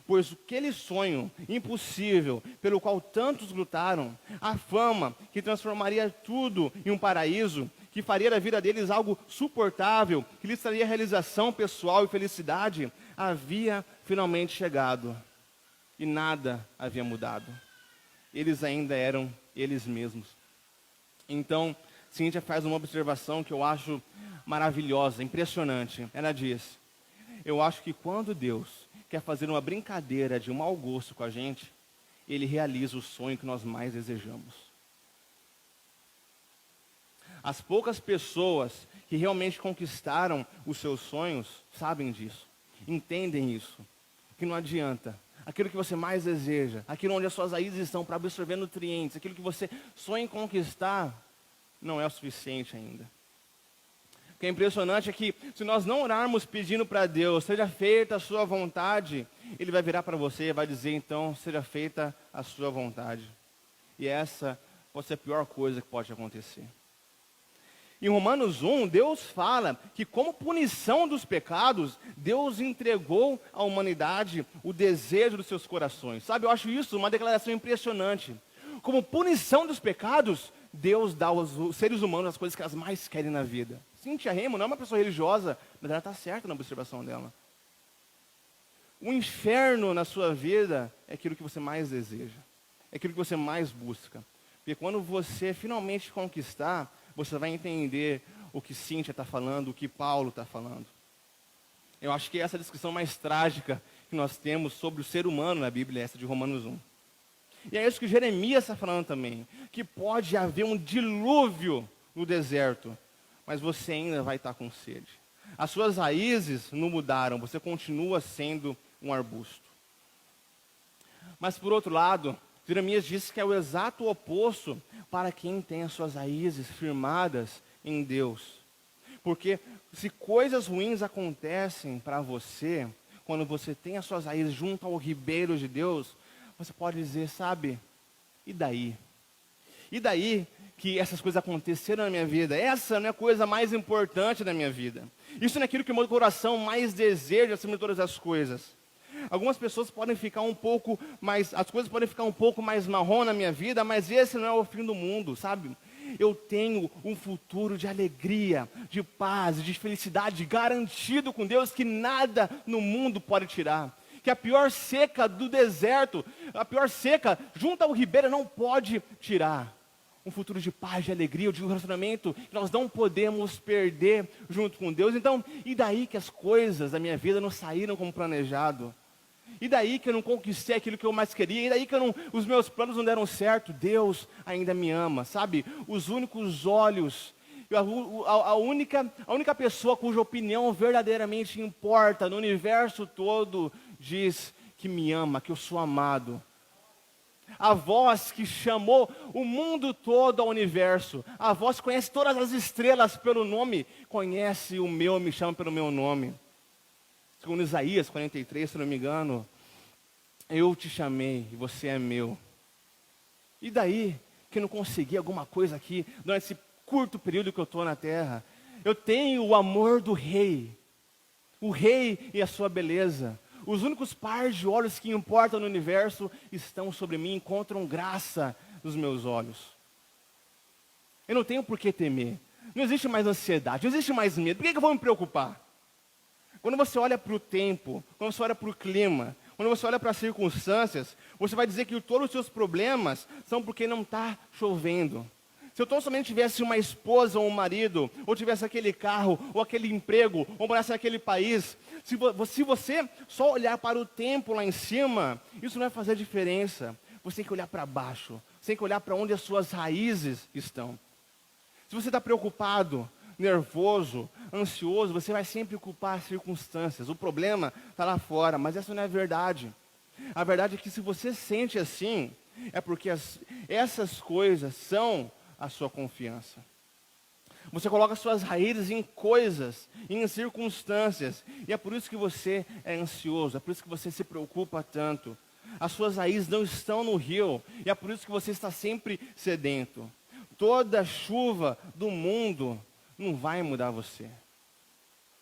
Pois aquele sonho impossível, pelo qual tantos lutaram, a fama que transformaria tudo em um paraíso, que faria da vida deles algo suportável, que lhes traria realização pessoal e felicidade, havia finalmente chegado. E nada havia mudado. Eles ainda eram eles mesmos. Então, Cynthia faz uma observação que eu acho maravilhosa, impressionante. Ela diz: eu acho que quando Deus quer fazer uma brincadeira de mau gosto com a gente, Ele realiza o sonho que nós mais desejamos. As poucas pessoas que realmente conquistaram os seus sonhos sabem disso, entendem isso, que não adianta. Aquilo que você mais deseja, aquilo onde as suas raízes estão para absorver nutrientes, aquilo que você sonha em conquistar, não é o suficiente ainda. O que é impressionante é que se nós não orarmos pedindo para Deus, seja feita a sua vontade, Ele vai virar para você e vai dizer, então, seja feita a sua vontade. E essa pode ser a pior coisa que pode acontecer. Em Romanos 1, Deus fala que como punição dos pecados, Deus entregou à humanidade o desejo dos seus corações. Sabe, eu acho isso uma declaração impressionante. Como punição dos pecados, Deus dá aos seres humanos as coisas que elas mais querem na vida. Cíntia Remo não é uma pessoa religiosa, mas ela está certa na observação dela. O inferno na sua vida é aquilo que você mais deseja. É aquilo que você mais busca. Porque quando você finalmente conquistar, você vai entender o que Cíntia está falando, o que Paulo está falando. Eu acho que essa é a descrição mais trágica que nós temos sobre o ser humano na Bíblia, essa de Romanos 1. E é isso que Jeremias está falando também, que pode haver um dilúvio no deserto, mas você ainda vai estar com sede. As suas raízes não mudaram, você continua sendo um arbusto. Mas por outro lado, Jeremias diz que é o exato oposto para quem tem as suas raízes firmadas em Deus. Porque se coisas ruins acontecem para você, quando você tem as suas raízes junto ao ribeiro de Deus, você pode dizer, sabe, e daí? E daí que essas coisas aconteceram na minha vida? Essa não é a coisa mais importante da minha vida. Isso não é aquilo que o meu coração mais deseja acima de todas as coisas. Algumas pessoas podem ficar um pouco mais, as coisas podem ficar um pouco mais marrom na minha vida, mas esse não é o fim do mundo, sabe? Eu tenho um futuro de alegria, de paz, de felicidade garantido com Deus que nada no mundo pode tirar. Que a pior seca do deserto, a pior seca junto ao ribeiro não pode tirar. Um futuro de paz, de alegria, de um relacionamento que nós não podemos perder junto com Deus. Então, e daí que as coisas da minha vida não saíram como planejado? E daí que eu não conquistei aquilo que eu mais queria? E daí que os meus planos não deram certo? Deus ainda me ama, sabe? Os únicos olhos, a única pessoa cuja opinião verdadeiramente importa no universo todo, diz que me ama, que eu sou amado. A voz que chamou o mundo todo ao universo, a voz que conhece todas as estrelas pelo nome, conhece o meu, me chama pelo meu nome. Segundo Isaías 43, se não me engano, eu te chamei e você é meu. E daí que eu não consegui alguma coisa aqui, durante esse curto período que eu estou na terra? Eu tenho o amor do rei, o rei e a sua beleza. Os únicos pares de olhos que importam no universo estão sobre mim, encontram graça nos meus olhos. Eu não tenho por que temer. Não existe mais ansiedade, não existe mais medo. Por que eu vou me preocupar? Quando você olha para o tempo, quando você olha para o clima, quando você olha para as circunstâncias, você vai dizer que todos os seus problemas são porque não está chovendo. Se eu tão somente tivesse uma esposa ou um marido, ou tivesse aquele carro, ou aquele emprego, ou morasse naquele país, se você só olhar para o tempo lá em cima, isso não vai fazer diferença. Você tem que olhar para baixo, você tem que olhar para onde as suas raízes estão. Se você está preocupado, nervoso, ansioso, você vai sempre culpar as circunstâncias. O problema está lá fora, mas essa não é a verdade. A verdade é que se você sente assim, é porque essas coisas são a sua confiança. Você coloca suas raízes em coisas, em circunstâncias, e é por isso que você é ansioso, é por isso que você se preocupa tanto. As suas raízes não estão no rio, e é por isso que você está sempre sedento. Toda chuva do mundo não vai mudar você,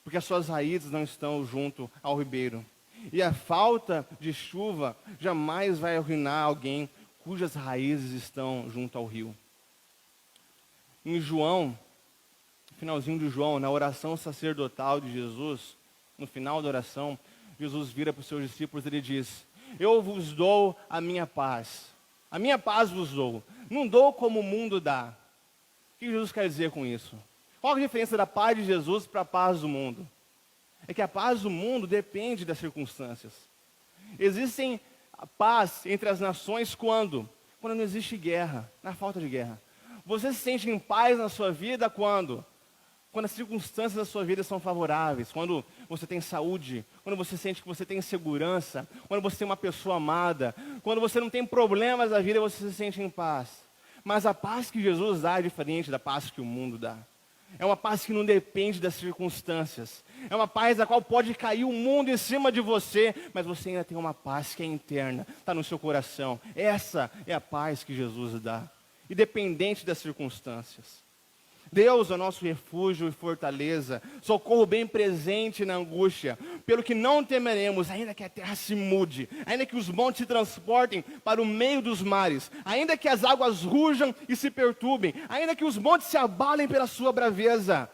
porque as suas raízes não estão junto ao ribeiro. E a falta de chuva jamais vai arruinar alguém cujas raízes estão junto ao rio. Em João, finalzinho de João, na oração sacerdotal de Jesus, no final da oração, Jesus vira para os seus discípulos e ele diz: eu vos dou a minha paz vos dou, não dou como o mundo dá. O que Jesus quer dizer com isso? Qual a diferença da paz de Jesus para a paz do mundo? É que a paz do mundo depende das circunstâncias. Existem paz entre as nações quando não existe guerra, na falta de guerra. Você se sente em paz na sua vida quando as circunstâncias da sua vida são favoráveis, quando você tem saúde, quando você sente que você tem segurança, quando você tem uma pessoa amada, quando você não tem problemas na vida, você se sente em paz. Mas a paz que Jesus dá é diferente da paz que o mundo dá. É uma paz que não depende das circunstâncias. É uma paz a qual pode cair o mundo em cima de você, mas você ainda tem uma paz que é interna, está no seu coração. Essa é a paz que Jesus dá, independente das circunstâncias. Deus é o nosso refúgio e fortaleza, socorro bem presente na angústia, pelo que não temeremos, ainda que a terra se mude, ainda que os montes se transportem para o meio dos mares, ainda que as águas rujam e se perturbem, ainda que os montes se abalem pela sua braveza.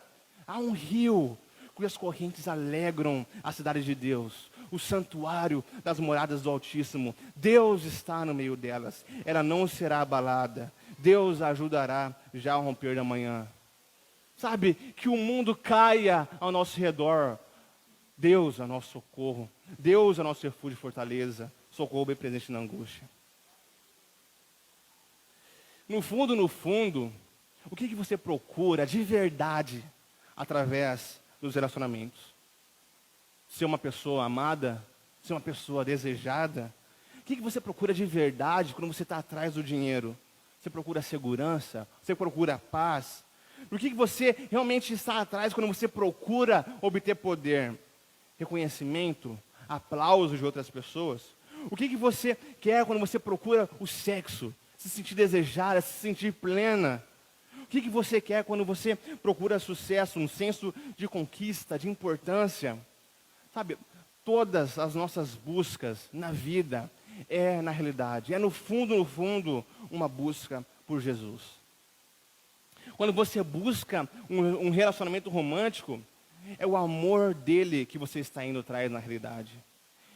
Há um rio cujas correntes alegram a cidade de Deus, o santuário das moradas do Altíssimo. Deus está no meio delas, ela não será abalada. Deus a ajudará já ao romper da manhã. Sabe, que o mundo caia ao nosso redor. Deus é o nosso socorro. Deus é o nosso refúgio e fortaleza. Socorro bem presente na angústia. No fundo, o que você procura de verdade através dos relacionamentos? Ser uma pessoa amada? Ser uma pessoa desejada? O que você procura de verdade quando você está atrás do dinheiro? Você procura segurança? Você procura paz? O que você realmente está atrás quando você procura obter poder? Reconhecimento? Aplauso de outras pessoas? O que você quer quando você procura o sexo? Se sentir desejada, se sentir plena? O que você quer quando você procura sucesso, um senso de conquista, de importância? Sabe, todas as nossas buscas na vida na realidade, no fundo, uma busca por Jesus. Quando você busca um relacionamento romântico, é o amor dele que você está indo atrás na realidade.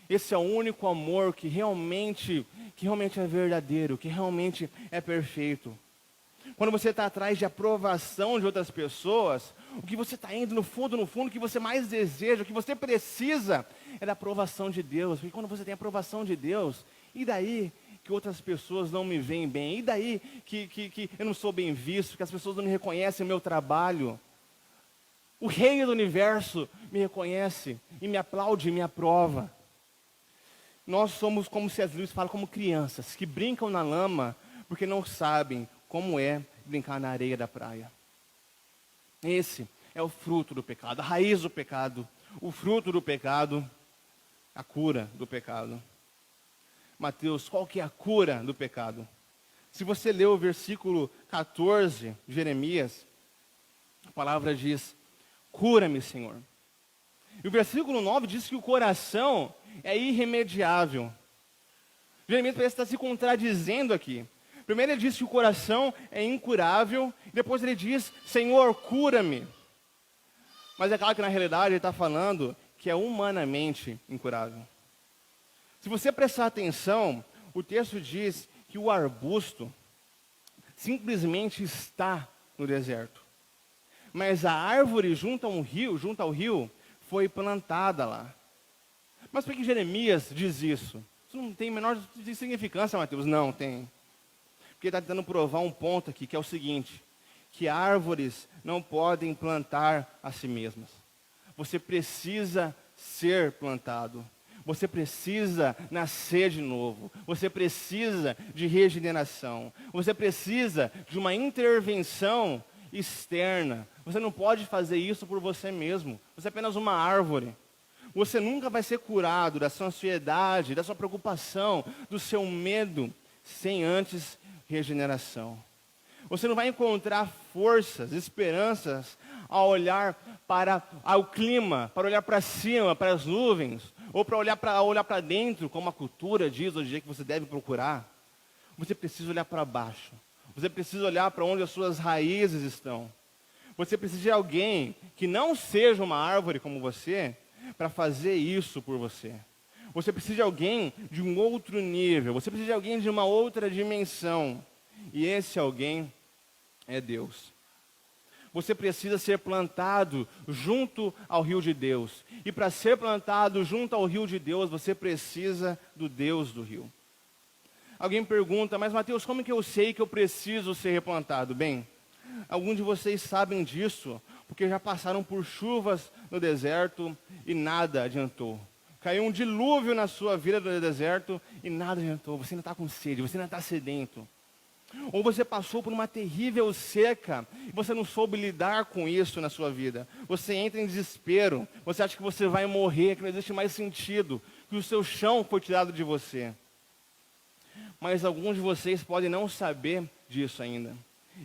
Esse é o único amor que realmente é verdadeiro, que realmente é perfeito. Quando você está atrás de aprovação de outras pessoas, o que você está indo no fundo, o que você mais deseja, o que você precisa, é da aprovação de Deus. Porque quando você tem a aprovação de Deus, e daí que outras pessoas não me veem bem? E daí que eu não sou bem visto, que as pessoas não me reconhecem o meu trabalho? O rei do universo me reconhece e me aplaude e me aprova. Nós somos, como C.S. Lewis fala, como crianças que brincam na lama porque não sabem como é brincar na areia da praia. Esse é o fruto do pecado, a raiz do pecado, o fruto do pecado, a cura do pecado. Mateus, qual que é a cura do pecado? Se você ler o versículo 14 de Jeremias, a palavra diz: cura-me, Senhor. E o versículo 9 diz que o coração é irremediável. Jeremias parece estar se contradizendo aqui. Primeiro ele diz que o coração é incurável, depois ele diz: Senhor, cura-me. Mas é claro que na realidade ele está falando que é humanamente incurável. Se você prestar atenção, o texto diz que o arbusto simplesmente está no deserto. Mas a árvore junto ao rio, foi plantada lá. Mas por que Jeremias diz isso? Isso não tem a menor significância, Mateus. Não tem. Porque ele está tentando provar um ponto aqui, que é o seguinte: que árvores não podem plantar a si mesmas. Você precisa ser plantado. Você precisa nascer de novo. Você precisa de regeneração. Você precisa de uma intervenção externa. Você não pode fazer isso por você mesmo. Você é apenas uma árvore. Você nunca vai ser curado da sua ansiedade, da sua preocupação, do seu medo, sem antes regeneração. Você não vai encontrar forças, esperanças ao olhar para o clima, para olhar para cima, para as nuvens, ou para olhar para dentro, como a cultura diz hoje em dia que você deve procurar. Você precisa olhar para baixo. Você precisa olhar para onde as suas raízes estão. Você precisa de alguém que não seja uma árvore como você, para fazer isso por você. Você precisa de alguém de um outro nível. Você precisa de alguém de uma outra dimensão. E esse alguém é Deus. Você precisa ser plantado junto ao rio de Deus. E para ser plantado junto ao rio de Deus, você precisa do Deus do rio. Alguém pergunta: mas Mateus, como que eu sei que eu preciso ser replantado? Bem, alguns de vocês sabem disso, porque já passaram por chuvas no deserto e nada adiantou. Caiu um dilúvio na sua vida no deserto e nada adiantou. Você ainda está com sede, você ainda está sedento. Ou você passou por uma terrível seca e você não soube lidar com isso na sua vida. Você entra em desespero, você acha que você vai morrer, que não existe mais sentido, que o seu chão foi tirado de você. Mas alguns de vocês podem não saber disso ainda.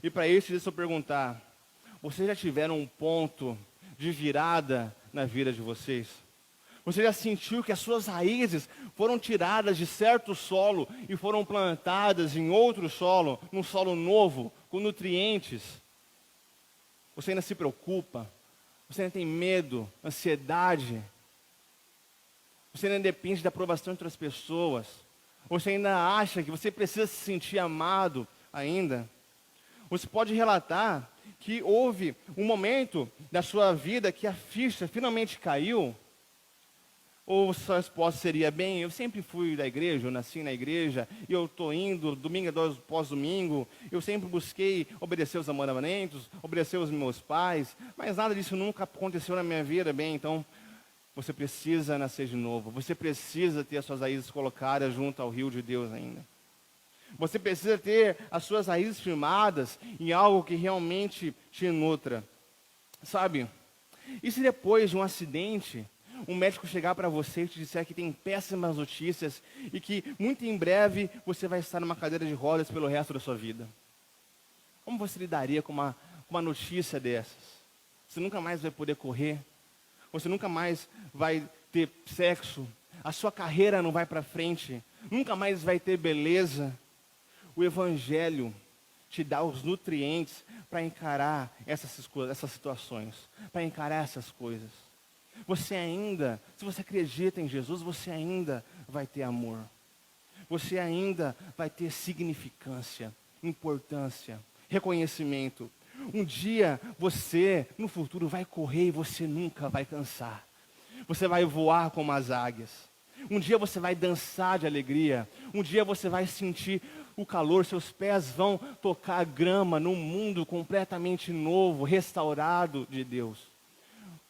E para isso, deixa eu perguntar, vocês já tiveram um ponto de virada na vida de vocês? Você já sentiu que as suas raízes foram tiradas de certo solo e foram plantadas em outro solo, num solo novo, com nutrientes? Você ainda se preocupa? Você ainda tem medo, ansiedade? Você ainda depende da aprovação de outras pessoas? Você ainda acha que você precisa se sentir amado ainda? Você pode relatar que houve um momento da sua vida que a ficha finalmente caiu? Ou sua resposta seria, bem, eu sempre fui da igreja, eu nasci na igreja, e eu estou indo domingo após domingo, eu sempre busquei obedecer os mandamentos, obedecer os meus pais, mas nada disso nunca aconteceu na minha vida, bem, então você precisa nascer de novo, você precisa ter as suas raízes colocadas junto ao rio de Deus ainda. Você precisa ter as suas raízes firmadas em algo que realmente te nutra. Sabe, e se depois de um acidente, um médico chegar para você e te disser que tem péssimas notícias e que muito em breve você vai estar numa cadeira de rodas pelo resto da sua vida? Como você lidaria com uma notícia dessas? Você nunca mais vai poder correr, você nunca mais vai ter sexo, a sua carreira não vai para frente, nunca mais vai ter beleza. O Evangelho te dá os nutrientes para encarar essas situações, para encarar essas coisas. Você ainda, se você acredita em Jesus, você ainda vai ter amor. Você ainda vai ter significância, importância, reconhecimento. Um dia você, no futuro, vai correr e você nunca vai cansar. Você vai voar como as águias. Um dia você vai dançar de alegria. Um dia você vai sentir o calor, seus pés vão tocar a grama num mundo completamente novo, restaurado de Deus.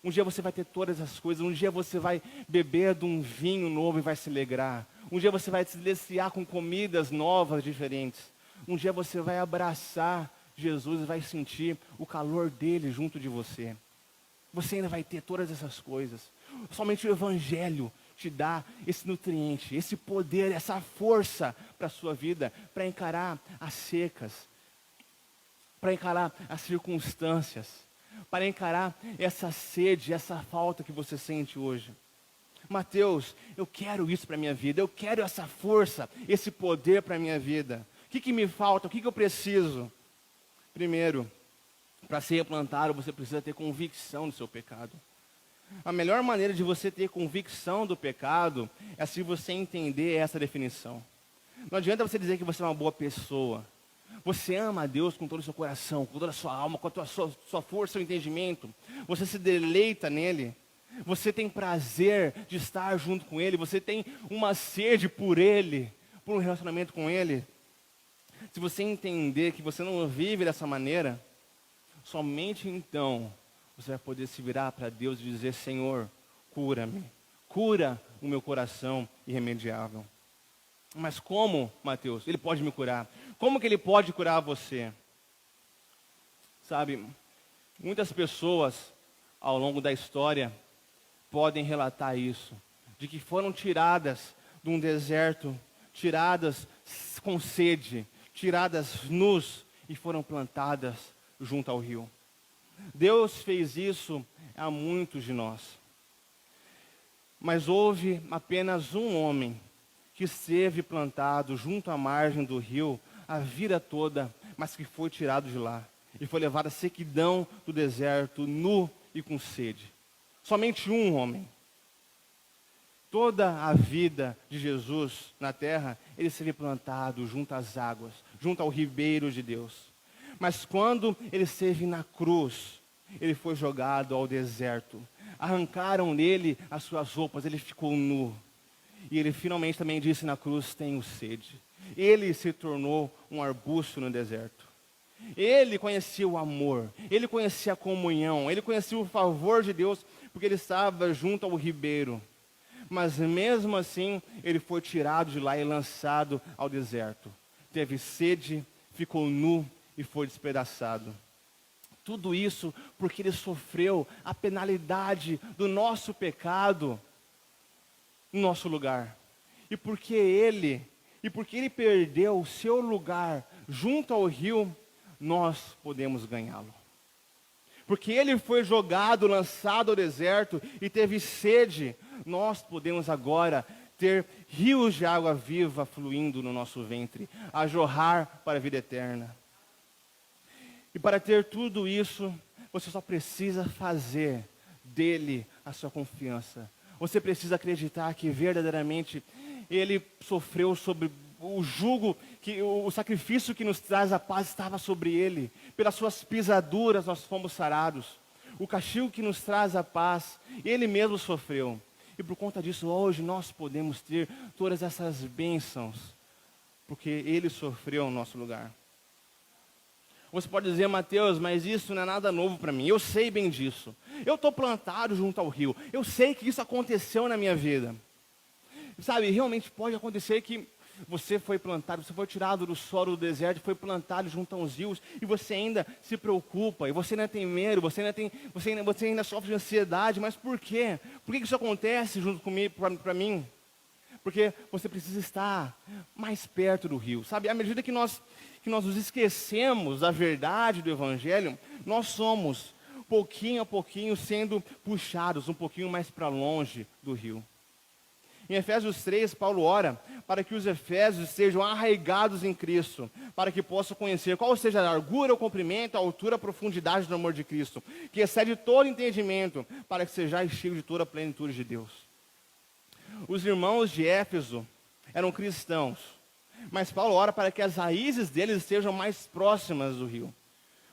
Um dia você vai ter todas as coisas. Um dia você vai beber de um vinho novo e vai se alegrar. Um dia você vai se deliciar com comidas novas, diferentes. Um dia você vai abraçar Jesus e vai sentir o calor dele junto de você. Você ainda vai ter todas essas coisas. Somente o Evangelho te dá esse nutriente, esse poder, essa força para a sua vida, para encarar as secas, para encarar as circunstâncias, para encarar essa sede, essa falta que você sente hoje. Mateus, eu quero isso para a minha vida, eu quero essa força, esse poder para a minha vida. O que me falta, o que eu preciso? Primeiro, para ser replantado, você precisa ter convicção do seu pecado. A melhor maneira de você ter convicção do pecado é se você entender essa definição. Não adianta você dizer que você é uma boa pessoa. Você ama a Deus com todo o seu coração, com toda a sua alma, com toda a sua força, seu entendimento. Você se deleita nele. Você tem prazer de estar junto com ele. Você tem uma sede por ele, por um relacionamento com ele. Se você entender que você não vive dessa maneira, somente então você vai poder se virar para Deus e dizer, Senhor, cura-me, cura o meu coração irremediável. Mas como, Mateus, Ele pode me curar? Como que Ele pode curar você? Sabe, muitas pessoas ao longo da história podem relatar isso, de que foram tiradas de um deserto, tiradas com sede, tiradas nus e foram plantadas junto ao rio. Deus fez isso a muitos de nós. Mas houve apenas um homem que esteve plantado junto à margem do rio a vida toda, mas que foi tirado de lá. E foi levado à sequidão do deserto, nu e com sede. Somente um homem. Toda a vida de Jesus na terra, ele esteve plantado junto às águas, junto ao ribeiro de Deus. Mas quando ele esteve na cruz, ele foi jogado ao deserto. Arrancaram dele as suas roupas, ele ficou nu. E ele finalmente também disse na cruz, tenho sede. Ele se tornou um arbusto no deserto. Ele conhecia o amor, ele conhecia a comunhão, ele conhecia o favor de Deus, porque ele estava junto ao ribeiro. Mas mesmo assim, ele foi tirado de lá e lançado ao deserto. Teve sede, ficou nu e foi despedaçado. Tudo isso porque ele sofreu a penalidade do nosso pecado no nosso lugar. E porque ele perdeu o seu lugar junto ao rio, nós podemos ganhá-lo. Porque ele foi jogado, lançado ao deserto e teve sede, nós podemos agora ter rios de água viva fluindo no nosso ventre, a jorrar para a vida eterna. E para ter tudo isso, você só precisa fazer dele a sua confiança. Você precisa acreditar que verdadeiramente ele sofreu sobre o jugo, que o sacrifício que nos traz a paz estava sobre ele. Pelas suas pisaduras nós fomos sarados. O castigo que nos traz a paz, ele mesmo sofreu. E por conta disso, hoje nós podemos ter todas essas bênçãos, porque ele sofreu no nosso lugar. Você pode dizer, Mateus, mas isso não é nada novo para mim. Eu sei bem disso. Eu estou plantado junto ao rio. Eu sei que isso aconteceu na minha vida. Sabe, realmente pode acontecer que você foi plantado, você foi tirado do solo do deserto, foi plantado junto aos rios, e você ainda se preocupa, e você ainda tem medo, você ainda sofre de ansiedade. Mas por quê? Por que isso acontece junto comigo, para mim? Porque você precisa estar mais perto do rio. Sabe, à medida que nós nos esquecemos da verdade do Evangelho, nós somos, pouquinho a pouquinho, sendo puxados um pouquinho mais para longe do rio. Em Efésios 3, Paulo ora para que os efésios sejam arraigados em Cristo, para que possam conhecer qual seja a largura, o comprimento, a altura, a profundidade do amor de Cristo, que excede todo entendimento, para que sejais cheios de toda a plenitude de Deus. Os irmãos de Éfeso eram cristãos, mas Paulo ora para que as raízes deles estejam mais próximas do rio.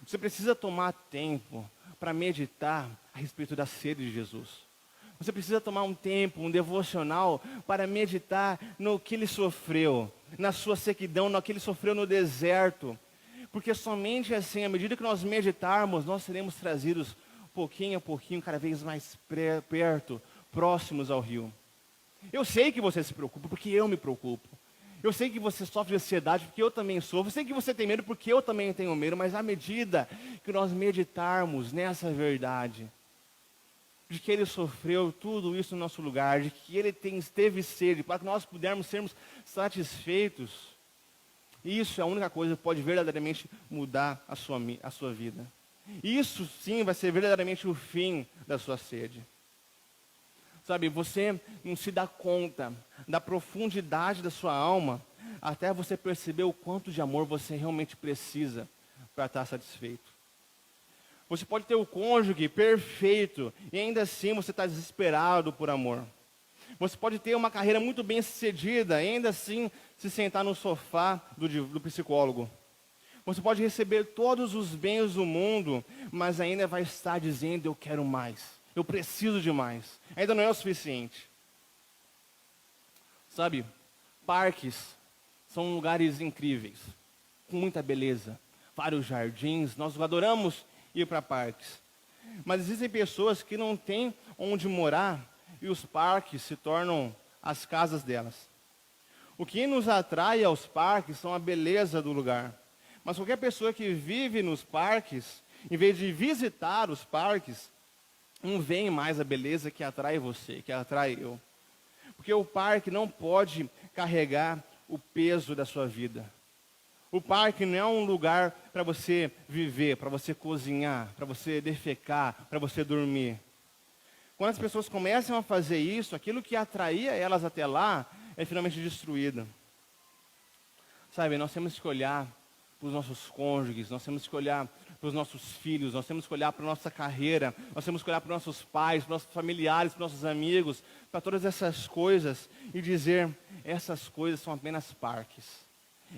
Você precisa tomar tempo para meditar a respeito da sede de Jesus. Você precisa tomar um tempo, um devocional, para meditar no que ele sofreu, na sua sequidão, no que ele sofreu no deserto. Porque somente assim, à medida que nós meditarmos, nós seremos trazidos pouquinho a pouquinho, cada vez mais perto, próximos ao rio. Eu sei que você se preocupa, porque eu me preocupo. Eu sei que você sofre de ansiedade, porque eu também sofro. Eu sei que você tem medo, porque eu também tenho medo. Mas à medida que nós meditarmos nessa verdade, de que ele sofreu tudo isso no nosso lugar, de que ele teve sede, para que nós pudermos sermos satisfeitos, isso é a única coisa que pode verdadeiramente mudar a sua vida. Isso sim vai ser verdadeiramente o fim da sua sede. Sabe, você não se dá conta da profundidade da sua alma, até você perceber o quanto de amor você realmente precisa para estar satisfeito. Você pode ter o cônjuge perfeito e ainda assim você está desesperado por amor. Você pode ter uma carreira muito bem sucedida e ainda assim se sentar no sofá do psicólogo. Você pode receber todos os bens do mundo, mas ainda vai estar dizendo, eu quero mais, eu preciso de mais. Ainda não é o suficiente. Sabe, parques são lugares incríveis, com muita beleza, vários jardins, nós adoramos ir para parques. Mas existem pessoas que não têm onde morar e os parques se tornam as casas delas. O que nos atrai aos parques são a beleza do lugar. Mas qualquer pessoa que vive nos parques, em vez de visitar os parques, não vê mais a beleza que atrai você, que atrai eu. Porque o parque não pode carregar o peso da sua vida. O parque não é um lugar para você viver, para você cozinhar, para você defecar, para você dormir. Quando as pessoas começam a fazer isso, aquilo que atraía elas até lá é finalmente destruído. Sabe, nós temos que olhar para os nossos cônjuges, nós temos que olhar para os nossos filhos, nós temos que olhar para a nossa carreira, nós temos que olhar para os nossos pais, para os nossos familiares, para os nossos amigos, para todas essas coisas e dizer, essas coisas são apenas parques.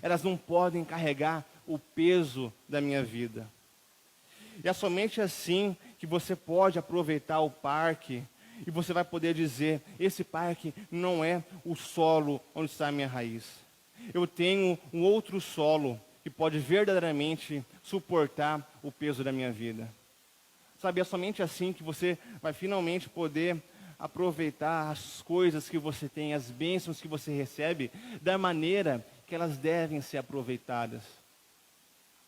Elas não podem carregar o peso da minha vida. E é somente assim que você pode aproveitar o parque e você vai poder dizer, esse parque não é o solo onde está a minha raiz. Eu tenho um outro solo que pode verdadeiramente suportar o peso da minha vida. Sabe, é somente assim que você vai finalmente poder aproveitar as coisas que você tem, as bênçãos que você recebe, da maneira que elas devem ser aproveitadas.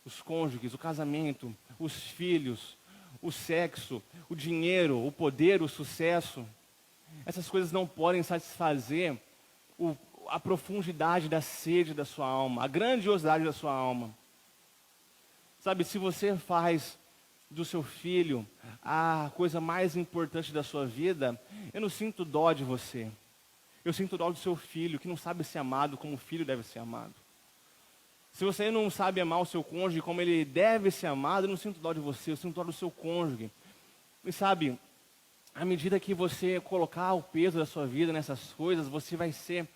os cônjuges, o casamento, os filhos, o sexo, o dinheiro, o poder, o sucesso. Essas coisas não podem satisfazer a profundidade da sede da sua alma, a grandiosidade da sua alma. Sabe, se você faz do seu filho a coisa mais importante da sua vida, eu não sinto dó de você. Eu sinto dó do seu filho, que não sabe ser amado como o filho deve ser amado. Se você não sabe amar o seu cônjuge como ele deve ser amado, eu não sinto dó de você, eu sinto dó do seu cônjuge. E sabe, à medida que você colocar o peso da sua vida nessas coisas, você vai ser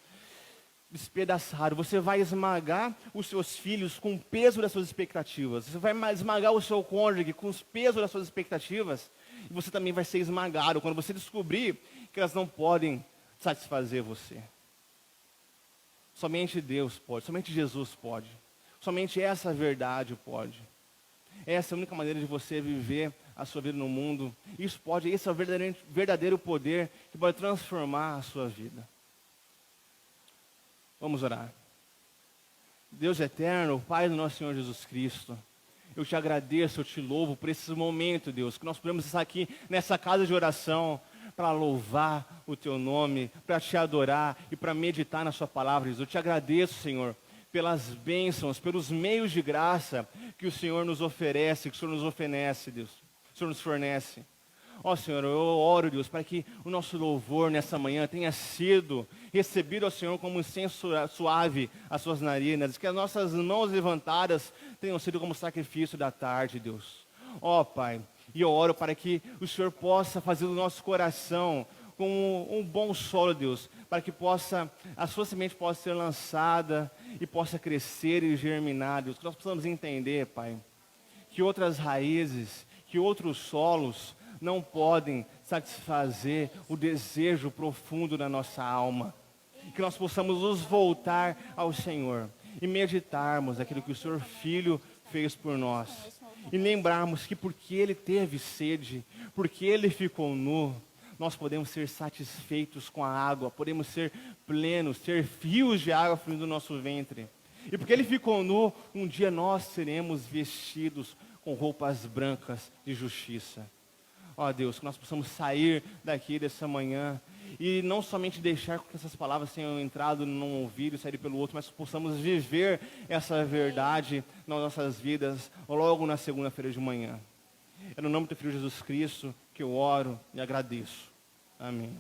despedaçado, você vai esmagar os seus filhos com o peso das suas expectativas, você vai esmagar o seu cônjuge com os pesos das suas expectativas, e você também vai ser esmagado quando você descobrir que elas não podem satisfazer você. Somente Deus pode, somente Jesus pode, somente essa verdade pode. Essa é a única maneira de você viver a sua vida no mundo. Esse é o verdadeiro poder que pode transformar a sua vida. Vamos orar. Deus eterno, Pai do nosso Senhor Jesus Cristo, eu te agradeço, eu te louvo por esse momento, Deus, que nós podemos estar aqui nessa casa de oração para louvar o teu nome, para te adorar e para meditar na sua palavra, Jesus. Eu te agradeço, Senhor, pelas bênçãos, pelos meios de graça que o Senhor nos oferece, que o Senhor nos oferece, Deus. O Senhor nos fornece. Ó Senhor, eu oro, Deus, para que o nosso louvor nessa manhã tenha sido recebido ao Senhor como incenso suave às suas narinas, que as nossas mãos levantadas tenham sido como sacrifício da tarde, Deus. Ó Pai, e eu oro para que o Senhor possa fazer do nosso coração como um bom solo, Deus, para que a sua semente possa ser lançada e possa crescer e germinar, Deus. Que nós possamos entender, Pai, que outras raízes, que outros solos não podem satisfazer o desejo profundo da nossa alma. Que nós possamos nos voltar ao Senhor e meditarmos aquilo que o Senhor Filho fez por nós. E lembrarmos que porque Ele teve sede, porque Ele ficou nu, nós podemos ser satisfeitos com a água, podemos ser plenos, ter rios de água fluindo do nosso ventre. E porque Ele ficou nu, um dia nós seremos vestidos com roupas brancas de justiça. Ó Deus, que nós possamos sair daqui dessa manhã e não somente deixar que essas palavras tenham entrado num ouvido e saído pelo outro, mas que possamos viver essa verdade nas nossas vidas logo na segunda-feira de manhã. É no nome do teu Filho Jesus Cristo que eu oro e agradeço. Amém.